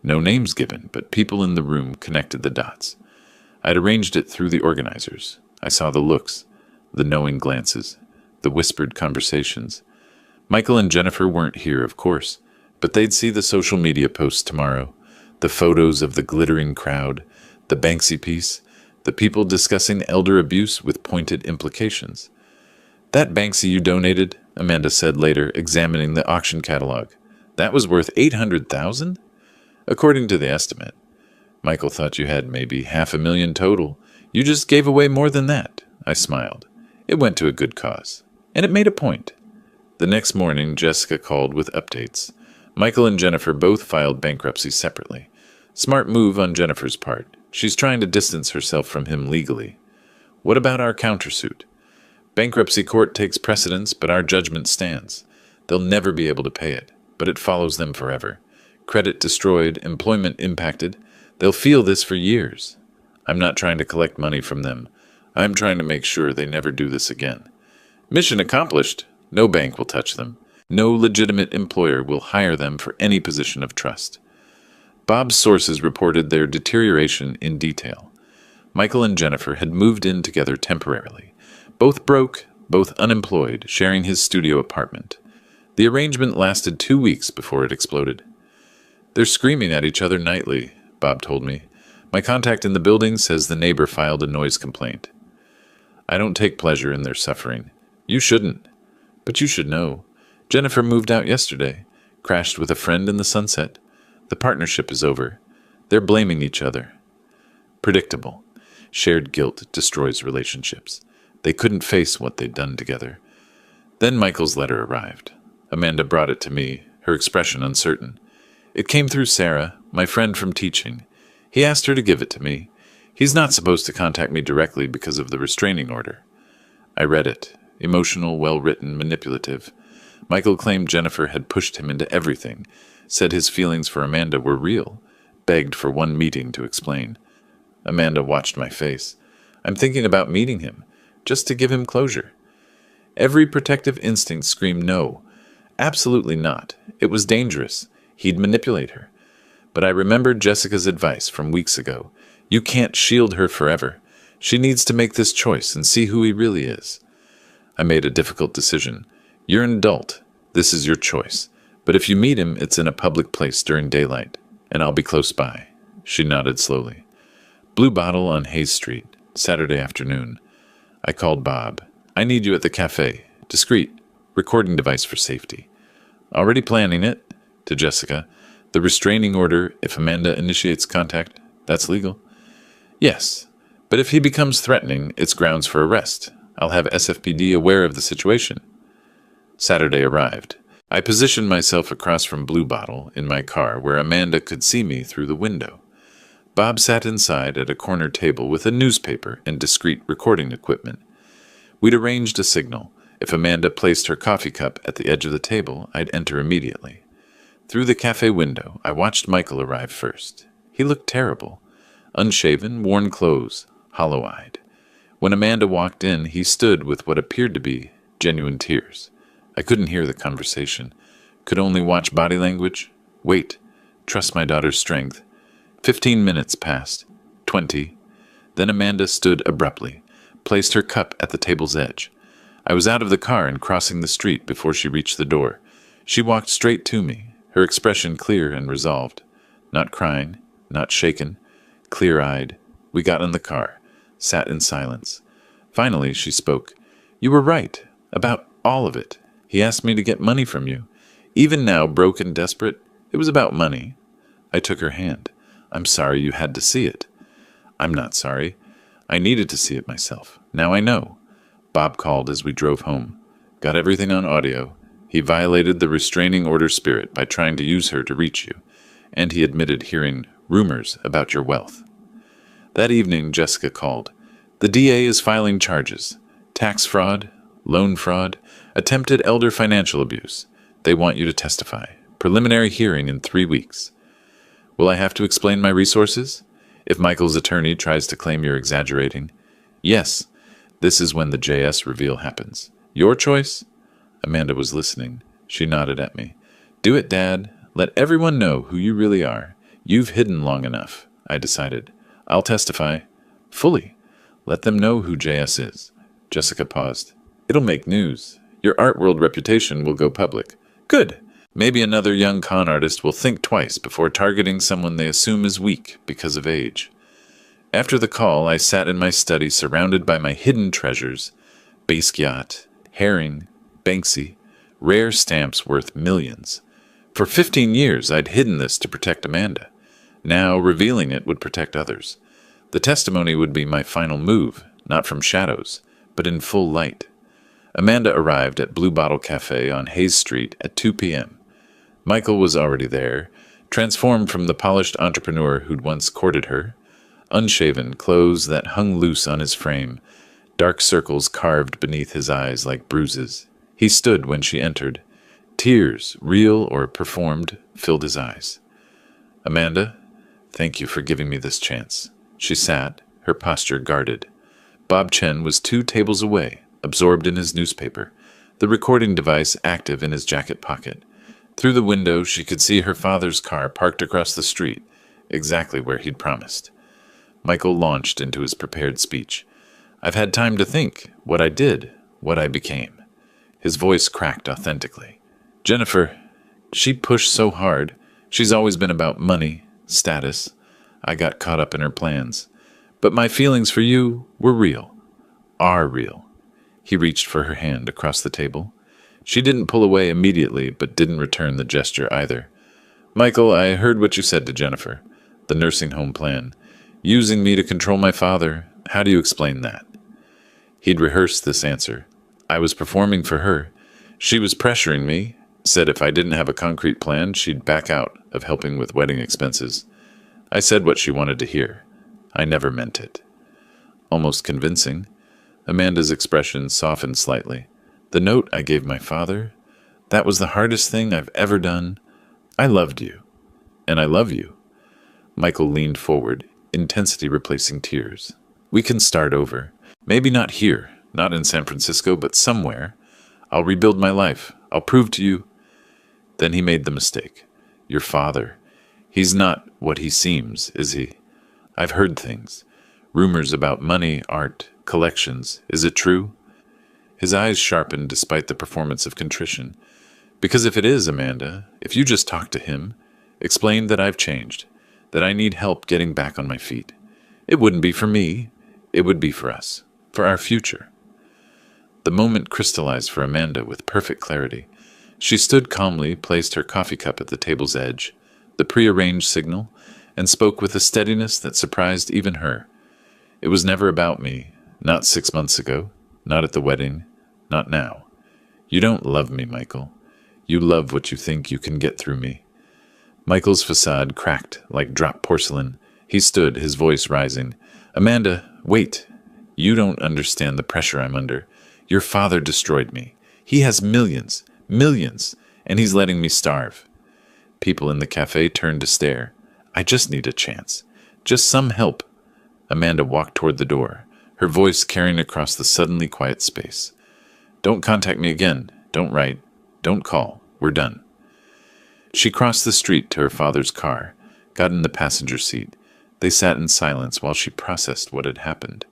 Speaker 1: No names given, but people in the room connected the dots. I'd arranged it through the organizers. I saw the looks, the knowing glances, the whispered conversations. Michael and Jennifer weren't here, of course, but they'd see the social media posts tomorrow, the photos of the glittering crowd, the Banksy piece, the people discussing elder abuse with pointed implications. "That Banksy you donated," Amanda said later, examining the auction catalog, "that was worth $800,000? According to the estimate. Michael thought you had maybe $500,000 total. You just gave away more than that." I smiled. It went to a good cause. And it made a point. The next morning, Jessica called with updates. Michael and Jennifer both filed bankruptcy separately. Smart move on Jennifer's part. She's trying to distance herself from him legally. What about our countersuit? Bankruptcy court takes precedence, but our judgment stands. They'll never be able to pay it, but it follows them forever. Credit destroyed, employment impacted. They'll feel this for years. I'm not trying to collect money from them. I'm trying to make sure they never do this again. Mission accomplished. No bank will touch them. No legitimate employer will hire them for any position of trust. Bob's sources reported their deterioration in detail. Michael and Jennifer had moved in together temporarily. Both broke, both unemployed, sharing his studio apartment. The arrangement lasted 2 weeks before it exploded. "They're screaming at each other nightly," Bob told me. "My contact in the building says the neighbor filed a noise complaint." I don't take pleasure in their suffering. You shouldn't. But you should know. Jennifer moved out yesterday, crashed with a friend in the sunset. The partnership is over. They're blaming each other. Predictable. Shared guilt destroys relationships. They couldn't face what they'd done together. Then Michael's letter arrived. Amanda brought it to me, her expression uncertain. It came through Sarah, my friend from teaching. He asked her to give it to me. He's not supposed to contact me directly because of the restraining order. I read it. Emotional, well-written, manipulative. Michael claimed Jennifer had pushed him into everything, said his feelings for Amanda were real, begged for one meeting to explain. Amanda watched my face. I'm thinking about meeting him, just to give him closure. Every protective instinct screamed no. Absolutely not. It was dangerous. He'd manipulate her. But I remembered Jessica's advice from weeks ago. You can't shield her forever. She needs to make this choice and see who he really is. I made a difficult decision. You're an adult. This is your choice. But if you meet him, it's in a public place during daylight, and I'll be close by. She nodded slowly. Blue Bottle on Hayes Street, Saturday afternoon. I called Bob. I need you at the cafe. Discreet. Recording device for safety. Already planning it. To Jessica. The restraining order, if Amanda initiates contact, that's legal. Yes. But if he becomes threatening, it's grounds for arrest. I'll have SFPD aware of the situation. Saturday arrived. I positioned myself across from Blue Bottle in my car where Amanda could see me through the window. Bob sat inside at a corner table with a newspaper and discreet recording equipment. We'd arranged a signal. If Amanda placed her coffee cup at the edge of the table, I'd enter immediately. Through the cafe window, I watched Michael arrive first. He looked terrible. Unshaven, worn clothes, hollow-eyed. When Amanda walked in, he stood with what appeared to be genuine tears. I couldn't hear the conversation. Could only watch body language. Wait. Trust my daughter's strength. 15 minutes passed. 20. Then Amanda stood abruptly, placed her cup at the table's edge. I was out of the car and crossing the street before she reached the door. She walked straight to me, her expression clear and resolved. Not crying, not shaken, clear-eyed. We got in the car, sat in silence. Finally, she spoke. You were right, about all of it. He asked me to get money from you. Even now, broke and desperate, it was about money. I took her hand. I'm sorry you had to see it. I'm not sorry. I needed to see it myself. Now I know. Bob called as we drove home. Got everything on audio. He violated the restraining order spirit by trying to use her to reach you, and he admitted hearing rumors about your wealth. That evening, Jessica called. The DA is filing charges. Tax fraud, loan fraud, attempted elder financial abuse. They want you to testify. Preliminary hearing in 3 weeks. Will I have to explain my resources? If Michael's attorney tries to claim you're exaggerating? Yes. This is when the JS reveal happens. Your choice? Amanda was listening. She nodded at me. Do it, Dad. Let everyone know who you really are. You've hidden long enough, I decided. I'll testify. Fully. Let them know who JS is. Jessica paused. It'll make news. Your art world reputation will go public. Good. Maybe another young con artist will think twice before targeting someone they assume is weak because of age. After the call, I sat in my study surrounded by my hidden treasures. Basquiat, Haring, Banksy, rare stamps worth millions. For 15 years, I'd hidden this to protect Amanda. Now, revealing it would protect others. The testimony would be my final move, not from shadows, but in full light. Amanda arrived at Blue Bottle Cafe on Hayes Street at 2 p.m. Michael was already there, transformed from the polished entrepreneur who'd once courted her. Unshaven, clothes that hung loose on his frame, dark circles carved beneath his eyes like bruises. He stood when she entered. Tears, real or performed, filled his eyes. Amanda, thank you for giving me this chance. She sat, her posture guarded. Bob Chen was 2 tables away, absorbed in his newspaper, the recording device active in his jacket pocket. Through the window, she could see her father's car parked across the street, exactly where he'd promised. Michael launched into his prepared speech. I've had time to think, what I did, what I became. His voice cracked authentically. Jennifer, she pushed so hard. She's always been about money, status. I got caught up in her plans. But my feelings for you were real. Are real. He reached for her hand across the table. She didn't pull away immediately, but didn't return the gesture either. Michael, I heard what you said to Jennifer. The nursing home plan. Using me to control my father. How do you explain that? He'd rehearsed this answer. I was performing for her. She was pressuring me. Said if I didn't have a concrete plan, she'd back out of helping with wedding expenses. I said what she wanted to hear. I never meant it. Almost convincing. Amanda's expression softened slightly. The note I gave my father, that was the hardest thing I've ever done. I loved you. And I love you. Michael leaned forward, intensity replacing tears. We can start over. Maybe not here, not in San Francisco, but somewhere. I'll rebuild my life. I'll prove to you. Then he made the mistake. Your father. He's not what he seems, is he? I've heard things. Rumors about money, art, collections. Is it true? His eyes sharpened despite the performance of contrition. Because if it is, Amanda, if you just talk to him, explain that I've changed, that I need help getting back on my feet. It wouldn't be for me. It would be for us, for our future. The moment crystallized for Amanda with perfect clarity. She stood calmly, placed her coffee cup at the table's edge, the prearranged signal, and spoke with a steadiness that surprised even her. It was never about me, not 6 months ago, not at the wedding, not now. You don't love me, Michael. You love what you think you can get through me. Michael's facade cracked like dropped porcelain. He stood, his voice rising. Amanda, wait. You don't understand the pressure I'm under. Your father destroyed me. He has millions, millions, and he's letting me starve. People in the cafe turned to stare. I just need a chance. Just some help. Amanda walked toward the door, her voice carrying across the suddenly quiet space. Don't contact me again. Don't write. Don't call. We're done. She crossed the street to her father's car, got in the passenger seat. They sat in silence while she processed what had happened.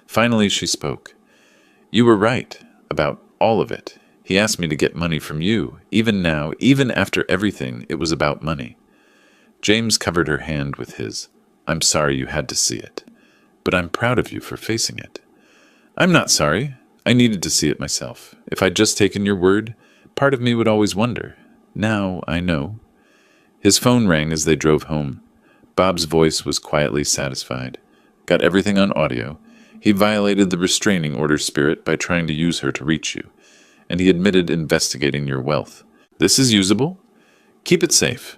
Speaker 1: Finally, she spoke. You were right about all of it. He asked me to get money from you. Even now, even after everything, it was about money. James covered her hand with his. I'm sorry you had to see it, but I'm proud of you for facing it. I'm not sorry. I needed to see it myself. If I'd just taken your word, part of me would always wonder. Now I know. His phone rang as they drove home. Bob's voice was quietly satisfied. Got everything on audio. He violated the restraining order spirit by trying to use her to reach you, and he admitted investigating your wealth. This is usable. Keep it safe.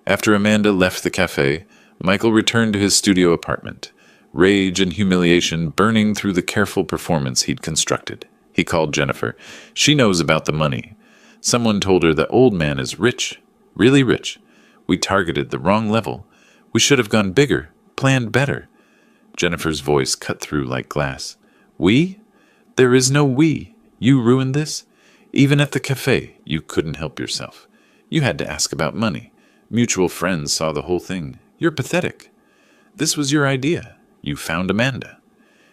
Speaker 1: After Amanda left the cafe, Michael returned to his studio apartment, rage and humiliation burning through the careful performance he'd constructed. He called Jennifer. She knows about the money. Someone told her the old man is rich, really rich. We targeted the wrong level. We should have gone bigger, planned better. Jennifer's voice cut through like glass. We? There is no we. You ruined this? Even at the cafe, you couldn't help yourself. You had to ask about money. Mutual friends saw the whole thing. You're pathetic. This was your idea. You found Amanda.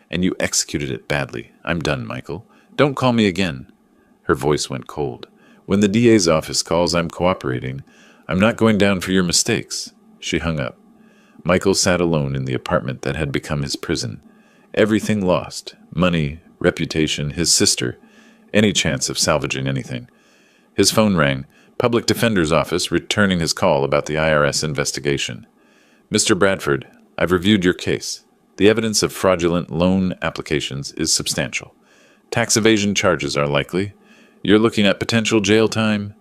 Speaker 1: And you executed it badly. I'm done, Michael. Don't call me again. Her voice went cold. When the DA's office calls, I'm cooperating. I'm not going down for your mistakes. She hung up. Michael sat alone in the apartment that had become his prison. Everything lost. Money, reputation, his sister. Any chance of salvaging anything. His phone rang. Public Defender's Office returning his call about the IRS investigation. Mr. Bradford, I've reviewed your case. The evidence of fraudulent loan applications is substantial. Tax evasion charges are likely. You're looking at potential jail time.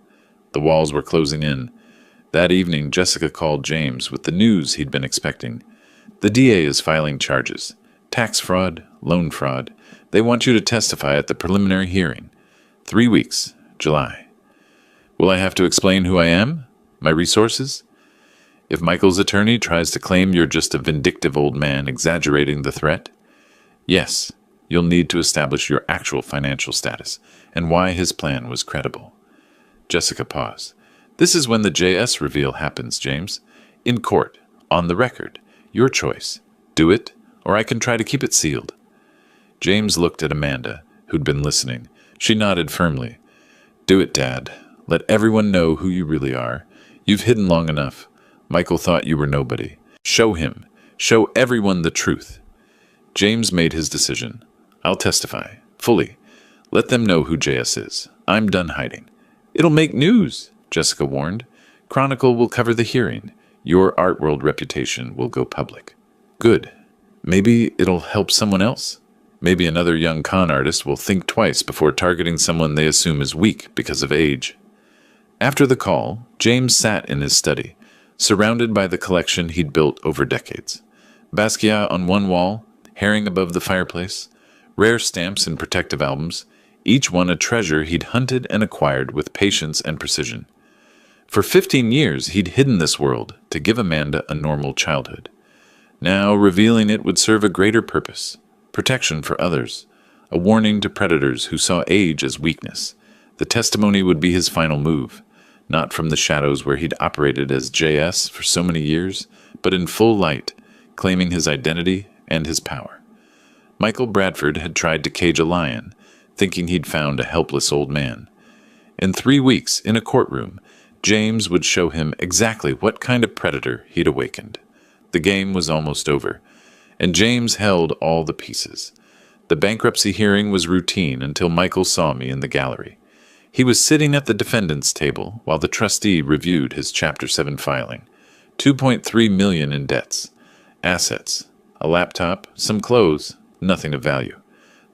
Speaker 1: The walls were closing in. That evening, Jessica called James with the news he'd been expecting. The DA is filing charges. Tax fraud, loan fraud. They want you to testify at the preliminary hearing. 3 weeks, July. Will I have to explain who I am? My resources? If Michael's attorney tries to claim you're just a vindictive old man exaggerating the threat? Yes, you'll need to establish your actual financial status and why his plan was credible. Jessica paused. This is when the JS reveal happens, James. In court, on the record. Your choice. Do it, or I can try to keep it sealed. James looked at Amanda, who'd been listening. She nodded firmly. Do it, Dad. Let everyone know who you really are. You've hidden long enough. Michael thought you were nobody. Show him. Show everyone the truth. James made his decision. I'll testify. Fully. Let them know who JS is. I'm done hiding. It'll make news, Jessica warned. Chronicle will cover the hearing. Your art world reputation will go public. Good. Maybe it'll help someone else. Maybe another young con artist will think twice before targeting someone they assume is weak because of age. After the call, James sat in his study, surrounded by the collection he'd built over decades. Basquiat on one wall, Haring above the fireplace, rare stamps and protective albums, each one a treasure he'd hunted and acquired with patience and precision. For 15 years, he'd hidden this world to give Amanda a normal childhood. Now, revealing it would serve a greater purpose, protection for others, a warning to predators who saw age as weakness. The testimony would be his final move, not from the shadows where he'd operated as JS for so many years, but in full light, claiming his identity and his power. Michael Bradford had tried to cage a lion, thinking he'd found a helpless old man. In 3 weeks, in a courtroom, James would show him exactly what kind of predator he'd awakened. The game was almost over, and James held all the pieces. The bankruptcy hearing was routine until Michael saw me in the gallery. He was sitting at the defendant's table while the trustee reviewed his Chapter 7 filing. $2.3 million in debts, assets, a laptop, some clothes, nothing of value.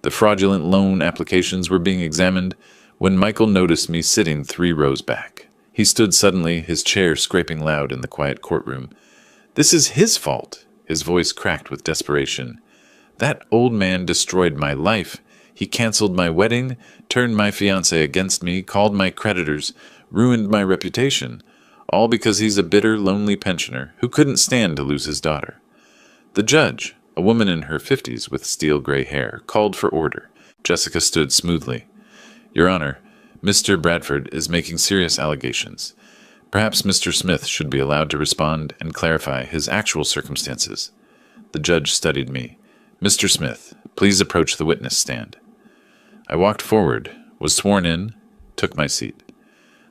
Speaker 1: The fraudulent loan applications were being examined when Michael noticed me sitting 3 rows back. He stood suddenly, his chair scraping loud in the quiet courtroom. This is his fault, his voice cracked with desperation. That old man destroyed my life. He canceled my wedding, turned my fiancée against me, called my creditors, ruined my reputation, all because he's a bitter, lonely pensioner who couldn't stand to lose his daughter. The judge, a woman in her 50s with steel-gray hair, called for order. Jessica stood smoothly. Your Honor, Mr. Bradford is making serious allegations. Perhaps Mr. Smith should be allowed to respond and clarify his actual circumstances. The judge studied me. Mr. Smith, please approach the witness stand. I walked forward, was sworn in, took my seat.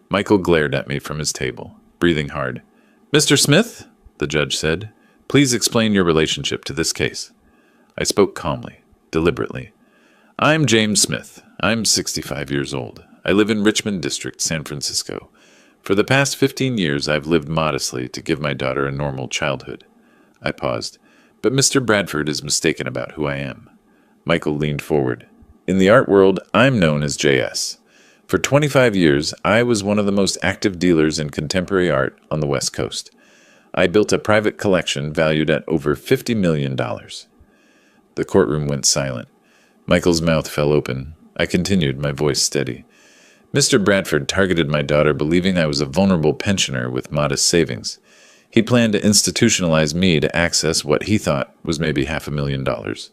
Speaker 1: Michael glared at me from his table, breathing hard. Mr. Smith, the judge said, please explain your relationship to this case. I spoke calmly, deliberately. I'm James Smith. I'm 65 years old. I live in Richmond District, San Francisco. For the past 15 years, I've lived modestly to give my daughter a normal childhood. I paused. But Mr. Bradford is mistaken about who I am. Michael leaned forward. In the art world, I'm known as JS. For 25 years, I was one of the most active dealers in contemporary art on the West Coast. I built a private collection valued at over $50 million. The courtroom went silent. Michael's mouth fell open. I continued, my voice steady. Mr. Bradford targeted my daughter believing I was a vulnerable pensioner with modest savings. He planned to institutionalize me to access what he thought was maybe $500,000.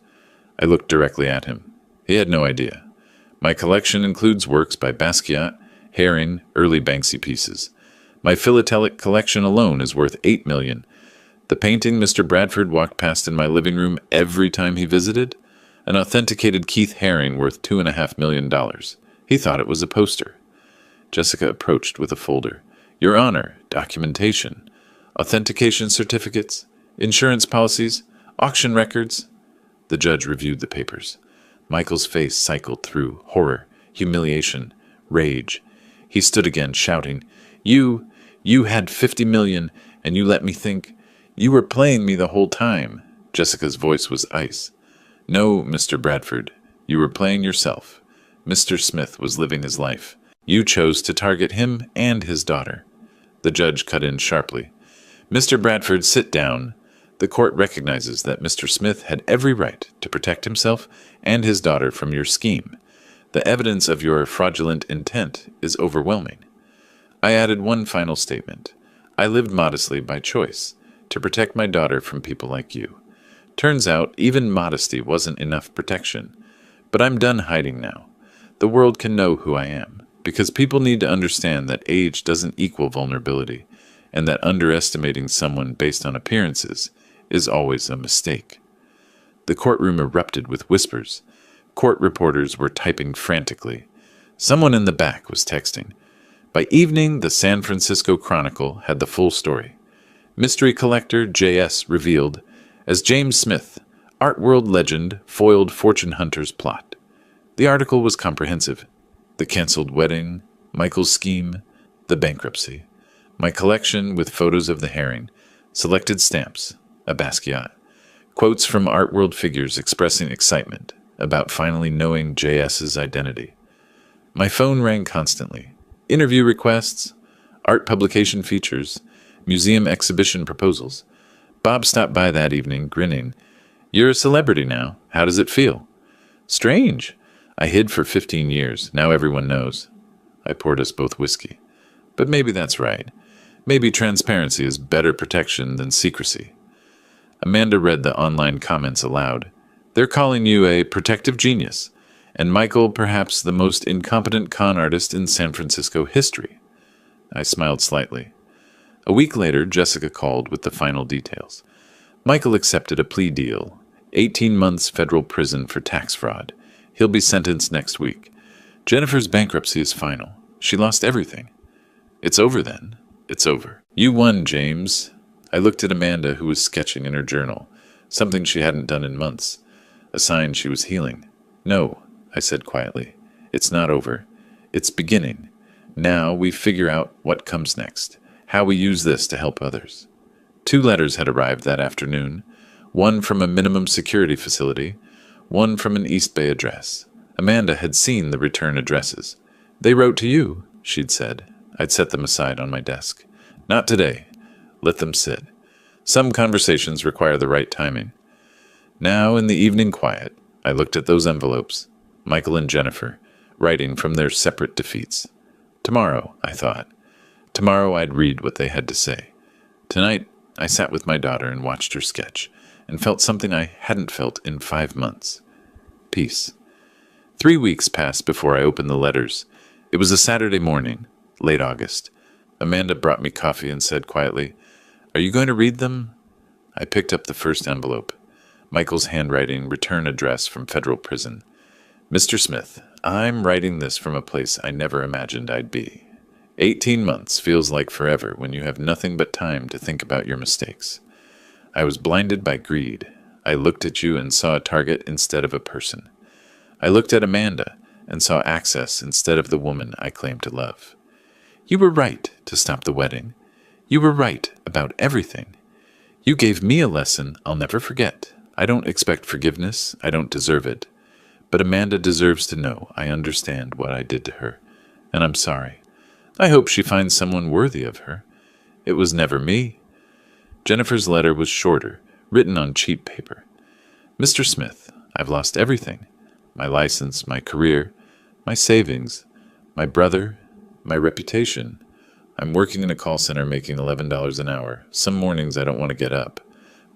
Speaker 1: I looked directly at him. He had no idea. My collection includes works by Basquiat, Haring, early Banksy pieces. My philatelic collection alone is worth $8 million. The painting Mr. Bradford walked past in my living room every time he visited? An authenticated Keith Haring worth $2.5 million. He thought it was a poster. Jessica approached with a folder. Your Honor, documentation. Authentication certificates, insurance policies, auction records. The judge reviewed the papers. Michael's face cycled through horror, humiliation, rage. He stood again, shouting, You had $50 million, and you let me think. You were playing me the whole time. Jessica's voice was ice. No, Mr. Bradford, you were playing yourself. Mr. Smith was living his life. You chose to target him and his daughter. The judge cut in sharply. Mr. Bradford, sit down. The court recognizes that Mr. Smith had every right to protect himself and his daughter from your scheme. The evidence of your fraudulent intent is overwhelming. I added one final statement. I lived modestly by choice, to protect my daughter from people like you. Turns out, even modesty wasn't enough protection. But I'm done hiding now. The world can know who I am, because people need to understand that age doesn't equal vulnerability, and that underestimating someone based on appearances is always a mistake. The courtroom erupted with whispers. Court reporters were typing frantically. Someone in the back was texting. By evening, the San Francisco Chronicle had the full story. Mystery collector J.S. revealed as James Smith, art world legend, foiled fortune hunter's plot. The article was comprehensive. The canceled wedding, Michael's scheme, the bankruptcy. My collection with photos of the Haring, selected stamps, a Basquiat, quotes from art world figures expressing excitement about finally knowing J.S.'s identity. My phone rang constantly. Interview requests, art publication features, museum exhibition proposals. Bob stopped by that evening, grinning. You're a celebrity now. How does it feel? Strange. I hid for 15 years. Now everyone knows. I poured us both whiskey. But maybe that's right. Maybe transparency is better protection than secrecy. Amanda read the online comments aloud. They're calling you a protective genius, and Michael perhaps the most incompetent con artist in San Francisco history. I smiled slightly. A week later, Jessica called with the final details. Michael accepted a plea deal, 18 months federal prison for tax fraud. He'll be sentenced next week. Jennifer's bankruptcy is final. She lost everything. It's over then. It's over. You won, James. I looked at Amanda, who was sketching in her journal, something she hadn't done in months, a sign she was healing. No, I said quietly. It's not over. It's beginning. Now we figure out what comes next, how we use this to help others. 2 letters had arrived that afternoon, one from a minimum security facility, one from an East Bay address. Amanda had seen the return addresses. They wrote to you, she'd said. I'd set them aside on my desk. Not today. Let them sit. Some conversations require the right timing. Now, in the evening quiet, I looked at those envelopes. Michael and Jennifer, writing from their separate defeats. Tomorrow, I thought. Tomorrow I'd read what they had to say. Tonight, I sat with my daughter and watched her sketch, and felt something I hadn't felt in 5 months. Peace. 3 weeks passed before I opened the letters. It was a Saturday morning, late August. Amanda brought me coffee and said quietly, "Are you going to read them?" I picked up the first envelope. Michael's handwriting, return address from federal prison. "Mr. Smith, I'm writing this from a place I never imagined I'd be. 18 months feels like forever when you have nothing but time to think about your mistakes. I was blinded by greed. I looked at you and saw a target instead of a person. I looked at Amanda and saw access instead of the woman I claimed to love. You were right to stop the wedding. You were right about everything. You gave me a lesson I'll never forget. I don't expect forgiveness. I don't deserve it. But Amanda deserves to know I understand what I did to her, and I'm sorry. I hope she finds someone worthy of her. It was never me." Jennifer's letter was shorter, written on cheap paper. "Mr. Smith, I've lost everything. My license, my career, my savings, my brother, my reputation. I'm working in a call center making $11 an hour. Some mornings I don't want to get up.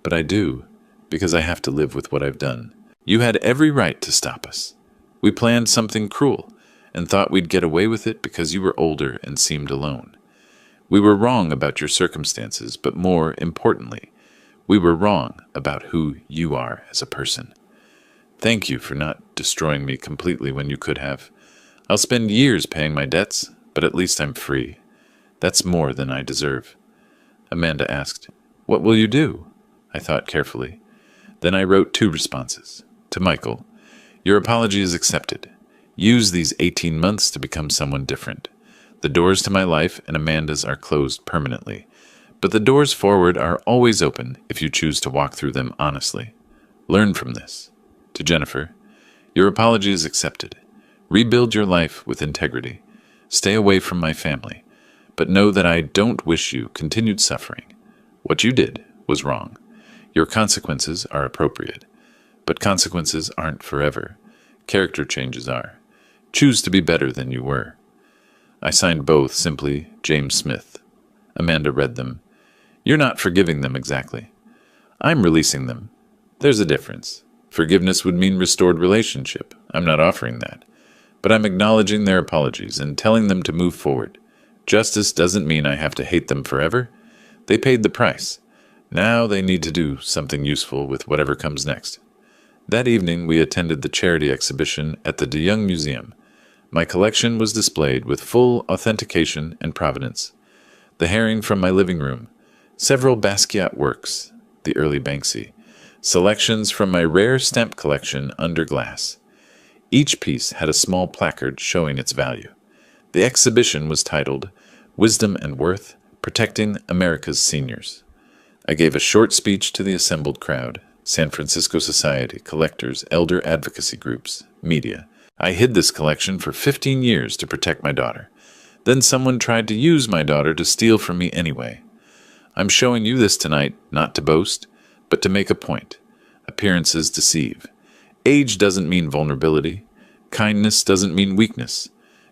Speaker 1: But I do, because I have to live with what I've done. You had every right to stop us. We planned something cruel and thought we'd get away with it because you were older and seemed alone. We were wrong about your circumstances, but more importantly, we were wrong about who you are as a person. Thank you for not destroying me completely when you could have. I'll spend years paying my debts, but at least I'm free. That's more than I deserve." Amanda asked, "What will you do?" I thought carefully. Then I wrote 2 responses. To Michael, "Your apology is accepted. Use these 18 months to become someone different. The doors to my life and Amanda's are closed permanently, but the doors forward are always open if you choose to walk through them honestly. Learn from this." To Jennifer, "Your apology is accepted. Rebuild your life with integrity. Stay away from my family, but know that I don't wish you continued suffering. What you did was wrong. Your consequences are appropriate, but consequences aren't forever. Character changes are. Choose to be better than you were." I signed both simply James Smith. Amanda read them. "You're not forgiving them exactly. I'm releasing them. There's a difference. Forgiveness would mean restored relationship. I'm not offering that. But I'm acknowledging their apologies and telling them to move forward. Justice doesn't mean I have to hate them forever. They paid the price. Now they need to do something useful with whatever comes next." That evening we attended the charity exhibition at the De Young Museum. My collection was displayed with full authentication and provenance. The herring from my living room, several Basquiat works, the early Banksy, selections from my rare stamp collection under glass. Each piece had a small placard showing its value. The exhibition was titled Wisdom and Worth, Protecting America's Seniors. I gave a short speech to the assembled crowd, San Francisco Society, collectors, elder advocacy groups, media. I hid this collection for 15 years to protect my daughter. Then someone tried to use my daughter to steal from me anyway. I'm showing you this tonight, not to boast, but to make a point. Appearances deceive. Age doesn't mean vulnerability. Kindness doesn't mean weakness.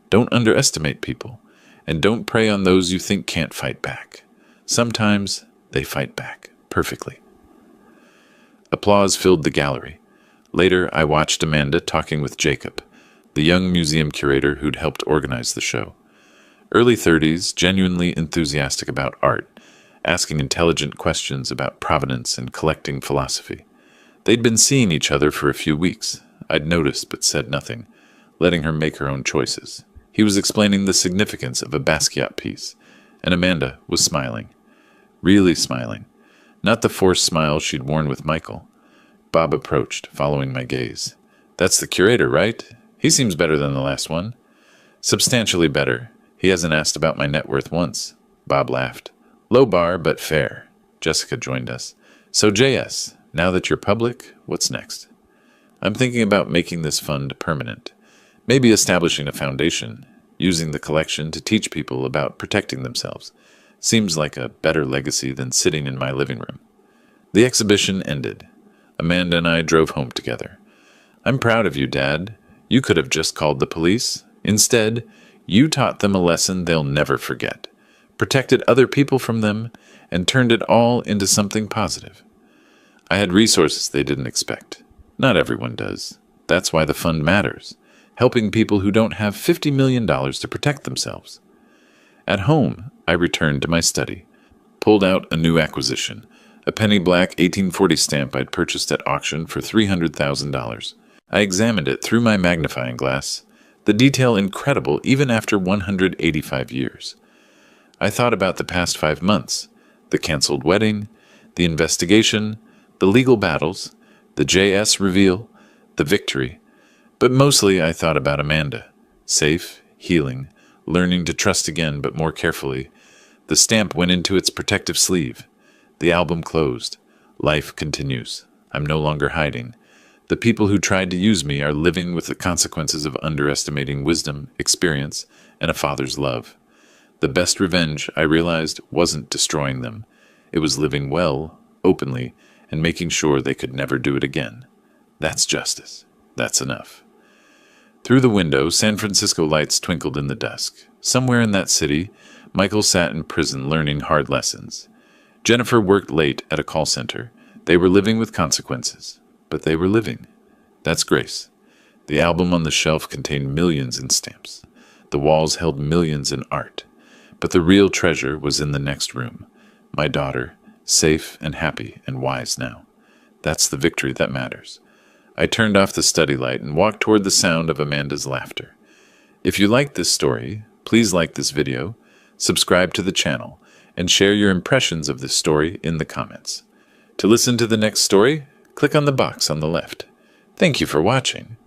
Speaker 1: Don't underestimate people, and don't prey on those you think can't fight back. Sometimes they fight back perfectly. Applause filled the gallery. Later, I watched Amanda talking with Jacob, the young museum curator who'd helped organize the show. Early 30s, genuinely enthusiastic about art, asking intelligent questions about provenance and collecting philosophy. They'd been seeing each other for a few weeks. I'd noticed but said nothing, letting her make her own choices. He was explaining the significance of a Basquiat piece, and Amanda was smiling. Really smiling. Not the forced smile she'd worn with Michael. Bob approached, following my gaze. "That's the curator, right? He seems better than the last one." "Substantially better. He hasn't asked about my net worth once." Bob laughed. "Low bar, but fair." Jessica joined us. "So JS, now that you're public, what's next?" "I'm thinking about making this fund permanent. Maybe establishing a foundation, using the collection to teach people about protecting themselves. Seems like a better legacy than sitting in my living room." The exhibition ended. Amanda and I drove home together. "I'm proud of you, Dad. You could have just called the police. Instead, you taught them a lesson they'll never forget, protected other people from them, and turned it all into something positive. I had resources they didn't expect. Not everyone does. That's why the fund matters, helping people who don't have $50 million to protect themselves. At home, I returned to my study, pulled out a new acquisition, a penny black 1840 stamp I'd purchased at auction for $300,000. I examined it through my magnifying glass, the detail incredible even after 185 years. I thought about the past 5 months, the canceled wedding, the investigation, the legal battles, the JS reveal, the victory. But mostly I thought about Amanda. Safe, healing, learning to trust again but more carefully. The stamp went into its protective sleeve. The album closed. Life continues. I'm no longer hiding. The people who tried to use me are living with the consequences of underestimating wisdom, experience, and a father's love. The best revenge, I realized, wasn't destroying them. It was living well, openly, and making sure they could never do it again. That's justice. That's enough. Through the window, San Francisco lights twinkled in the dusk. Somewhere in that city, Michael sat in prison learning hard lessons. Jennifer worked late at a call center. They were living with consequences, but they were living. That's grace. The album on the shelf contained millions in stamps. The walls held millions in art. But the real treasure was in the next room. My daughter, safe and happy and wise now. That's the victory that matters. I turned off the study light and walked toward the sound of Amanda's laughter. If you liked this story, please like this video, subscribe to the channel, and share your impressions of this story in the comments. To listen to the next story, click on the box on the left. Thank you for watching.